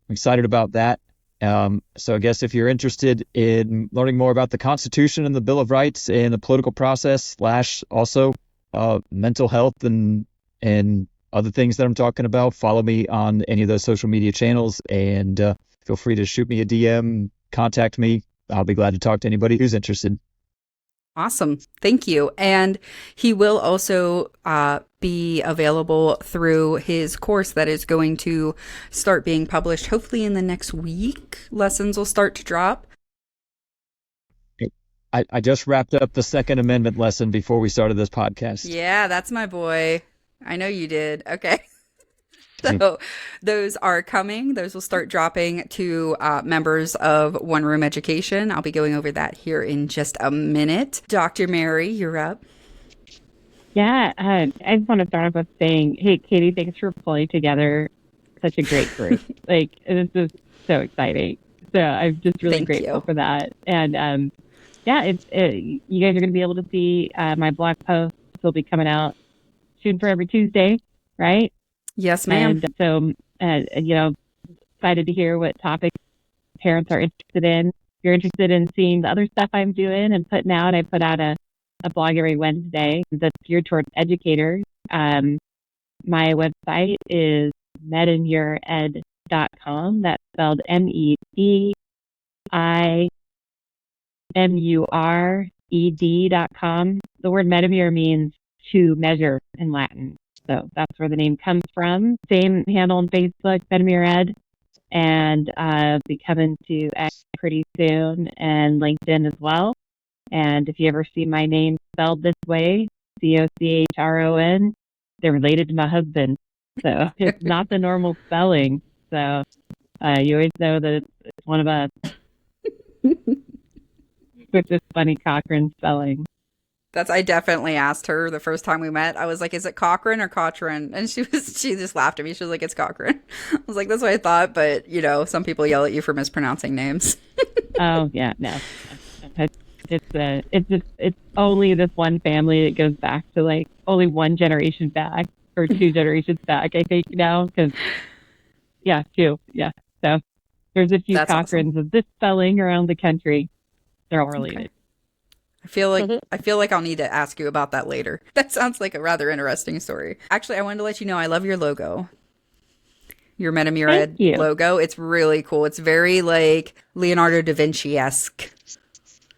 excited about that. So I guess if you're interested in learning more about the Constitution and the Bill of Rights and the political process / also mental health and other things that I'm talking about, follow me on any of those social media channels, and feel free to shoot me a DM, contact me. I'll be glad to talk to anybody who's interested. Awesome. Thank you. And he will also be available through his course that is going to start being published hopefully in the next week. Lessons will start to drop. I just wrapped up the Second Amendment lesson before we started this podcast. Yeah, that's my boy. I know you did. Okay. So those are coming. Those will start dropping to members of One Room Education. I'll be going over that here in just a minute. Dr. Mary, you're up. Yeah, I just want to start off with saying, hey, Katie, thanks for pulling together such a great group. This is so exciting. So I'm just really grateful for that. And you guys are going to be able to see my blog posts. Will be coming out soon for every Tuesday, right? Yes, ma'am. And so, excited to hear what topics parents are interested in. If you're interested in seeing the other stuff I'm doing and putting out, I put out a blog every Wednesday that's geared towards educators. My website is metamured.com. That's spelled MEDIMURED.com. The word metamure means to measure in Latin. So that's where the name comes from. Same handle on Facebook, Metamured, and be coming to X pretty soon, and LinkedIn as well. And if you ever see my name spelled this way, Cochron, they're related to my husband. So it's not the normal spelling. So you always know that it's one of us. Which is funny, Cochran spelling. I definitely asked her the first time we met. I was like, is it Cochran or Cochran? And she just laughed at me. She was like, it's Cochran. I was like, that's what I thought. But, some people yell at you for mispronouncing names. Oh, yeah, no. It's only this one family that goes back to only one generation back or two generations back, I think now. Because, two. Yeah. So there's a few Cochrans of this spelling around the country. They're all related. Okay. I feel like I'll need to ask you about that later. That sounds like a rather interesting story. Actually, I wanted to let you know I love your logo. Your Metamured logo. It's really cool. It's very Leonardo da Vinci-esque.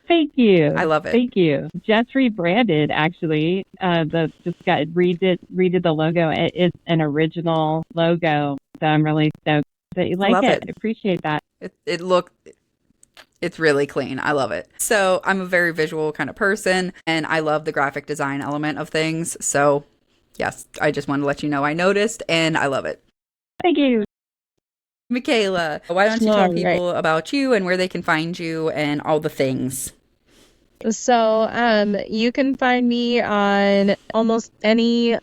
Thank you. I love it. Thank you. Just rebranded, actually. Redid the logo. It is an original logo. So I'm really stoked that you like it. I appreciate that. It's really clean. I love it. So I'm a very visual kind of person, and I love the graphic design element of things. So yes, I just wanted to let you know I noticed, and I love it. Thank you. Mikaela, why don't you tell people about you and where they can find you and all the things? So you can find me on almost any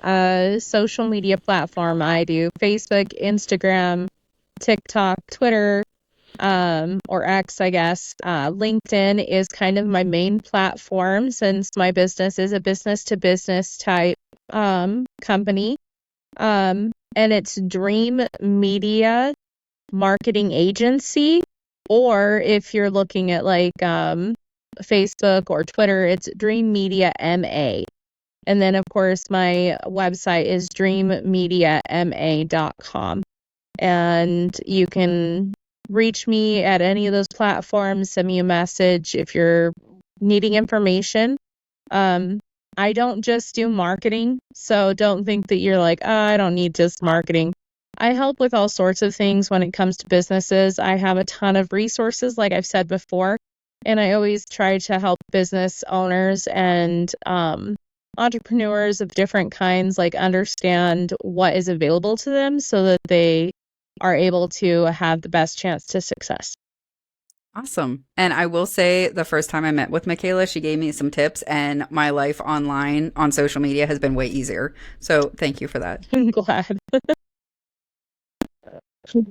social media platform I do. Facebook, Instagram, TikTok, Twitter, or X, I guess. LinkedIn is kind of my main platform since my business is a business-to-business type company. And it's Dream Media Marketing Agency. Or if you're looking at Facebook or Twitter, it's Dream Media MA. And then, of course, my website is dreammediama.com. And you can reach me at any of those platforms, send me a message if you're needing information. I don't just do marketing, so don't think that you're like, I don't need just marketing. I help with all sorts of things when it comes to businesses. I have a ton of resources, like I've said before, and I always try to help business owners and entrepreneurs of different kinds understand what is available to them so that they are able to have the best chance to success. Awesome. And I will say the first time I met with Mikaela, she gave me some tips, and my life online on social media has been way easier. So thank you for that. I'm glad.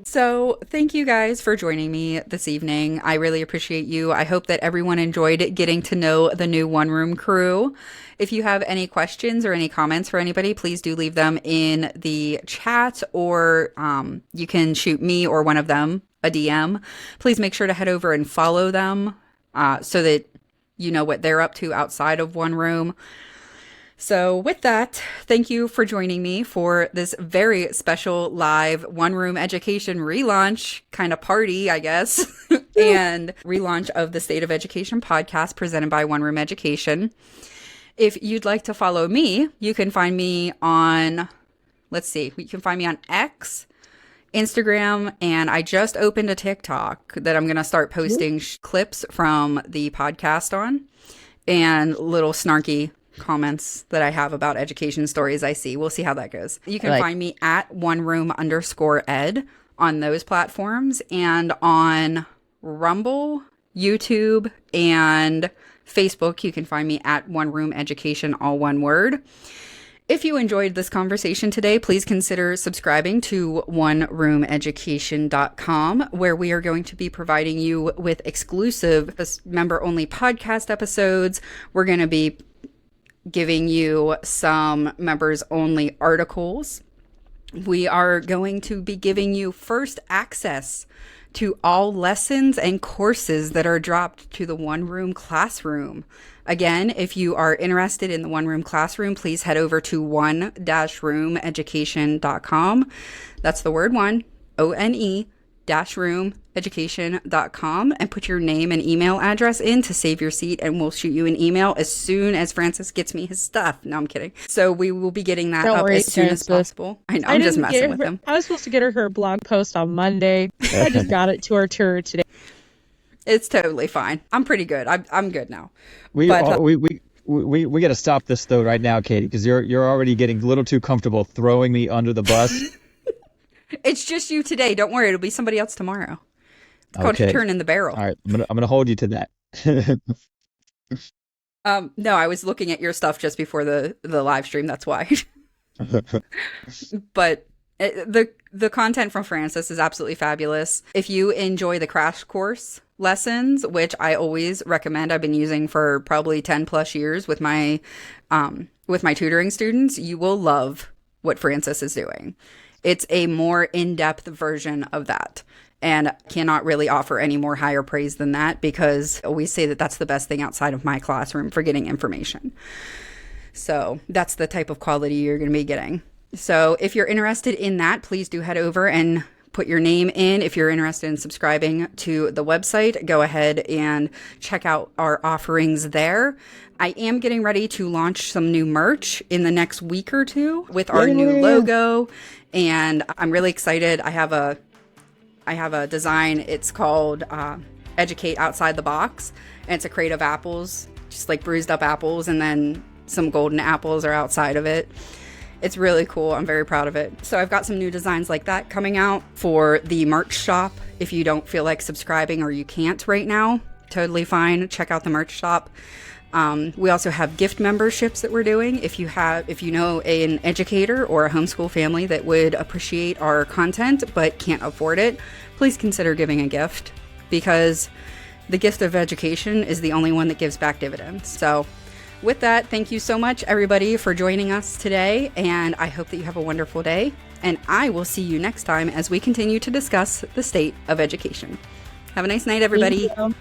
So thank you guys for joining me this evening. I really appreciate you. I hope that everyone enjoyed getting to know the new One Room crew. If you have any questions or any comments for anybody, please do leave them in the chat, or you can shoot me or one of them a DM. Please make sure to head over and follow them so that you know what they're up to outside of One Room. So with that, thank you for joining me for this very special live One Room Education relaunch kind of party, I guess, and relaunch of the State of Education podcast presented by One Room Education. If you'd like to follow me, you can find me on, you can find me on X, Instagram, and I just opened a TikTok that I'm going to start posting clips from the podcast on, and little snarky comments that I have about education stories I see. We'll see how that goes. You can find me at oneroom_ed on those platforms, and on Rumble, YouTube, and Facebook, you can find me at One Room Education, all one word. If you enjoyed this conversation today, please consider subscribing to oneroomeducation.com, where we are going to be providing you with exclusive member-only podcast episodes. We're going to be giving you some members-only articles. We are going to be giving you first access to all lessons and courses that are dropped to the One Room classroom. Again, if you are interested in the One Room classroom, please head over to one-roomeducation.com. That's the word one, ONE-roomeducation.com, and put your name and email address in to save your seat, and we'll shoot you an email as soon as Francis gets me his stuff. No, I'm kidding. So we will be getting that up as soon as possible. I know, I'm just messing with him. I was supposed to get her blog post on Monday. I just got it to her today. It's totally fine. I'm pretty good. I'm good now. We got to stop this though right now, Katie, because you're already getting a little too comfortable throwing me under the bus. It's just you today. Don't worry. It'll be somebody else tomorrow. It's called your turn in the barrel. All right. I'm gonna hold you to that. No, I was looking at your stuff just before the live stream. That's why. But the content from Francis is absolutely fabulous. If you enjoy the crash course lessons, which I always recommend, I've been using for probably 10 plus years with my tutoring students, you will love what Francis is doing. It's a more in-depth version of that, and cannot really offer any more higher praise than that, because I always say that that's the best thing outside of my classroom for getting information. So that's the type of quality you're going to be getting. So if you're interested in that, please do head over and put your name in. If you're interested in subscribing to the website, go ahead and check out our offerings there. I am getting ready to launch some new merch in the next week or two with our new logo, and I'm really excited. I have a design. It's called Educate Outside the Box, and it's a crate of apples, just like bruised up apples, and then some golden apples are outside of it. It's really cool. I'm very proud of it. So I've got some new designs like that coming out for the merch shop. If you don't feel like subscribing, or you can't right now, totally fine. Check out the merch shop. We also have gift memberships that we're doing. If you know an educator or a homeschool family that would appreciate our content but can't afford it, please consider giving a gift, because the gift of education is the only one that gives back dividends. So with that, thank you so much, everybody, for joining us today, and I hope that you have a wonderful day, and I will see you next time as we continue to discuss the state of education. Have a nice night, everybody. Thank you.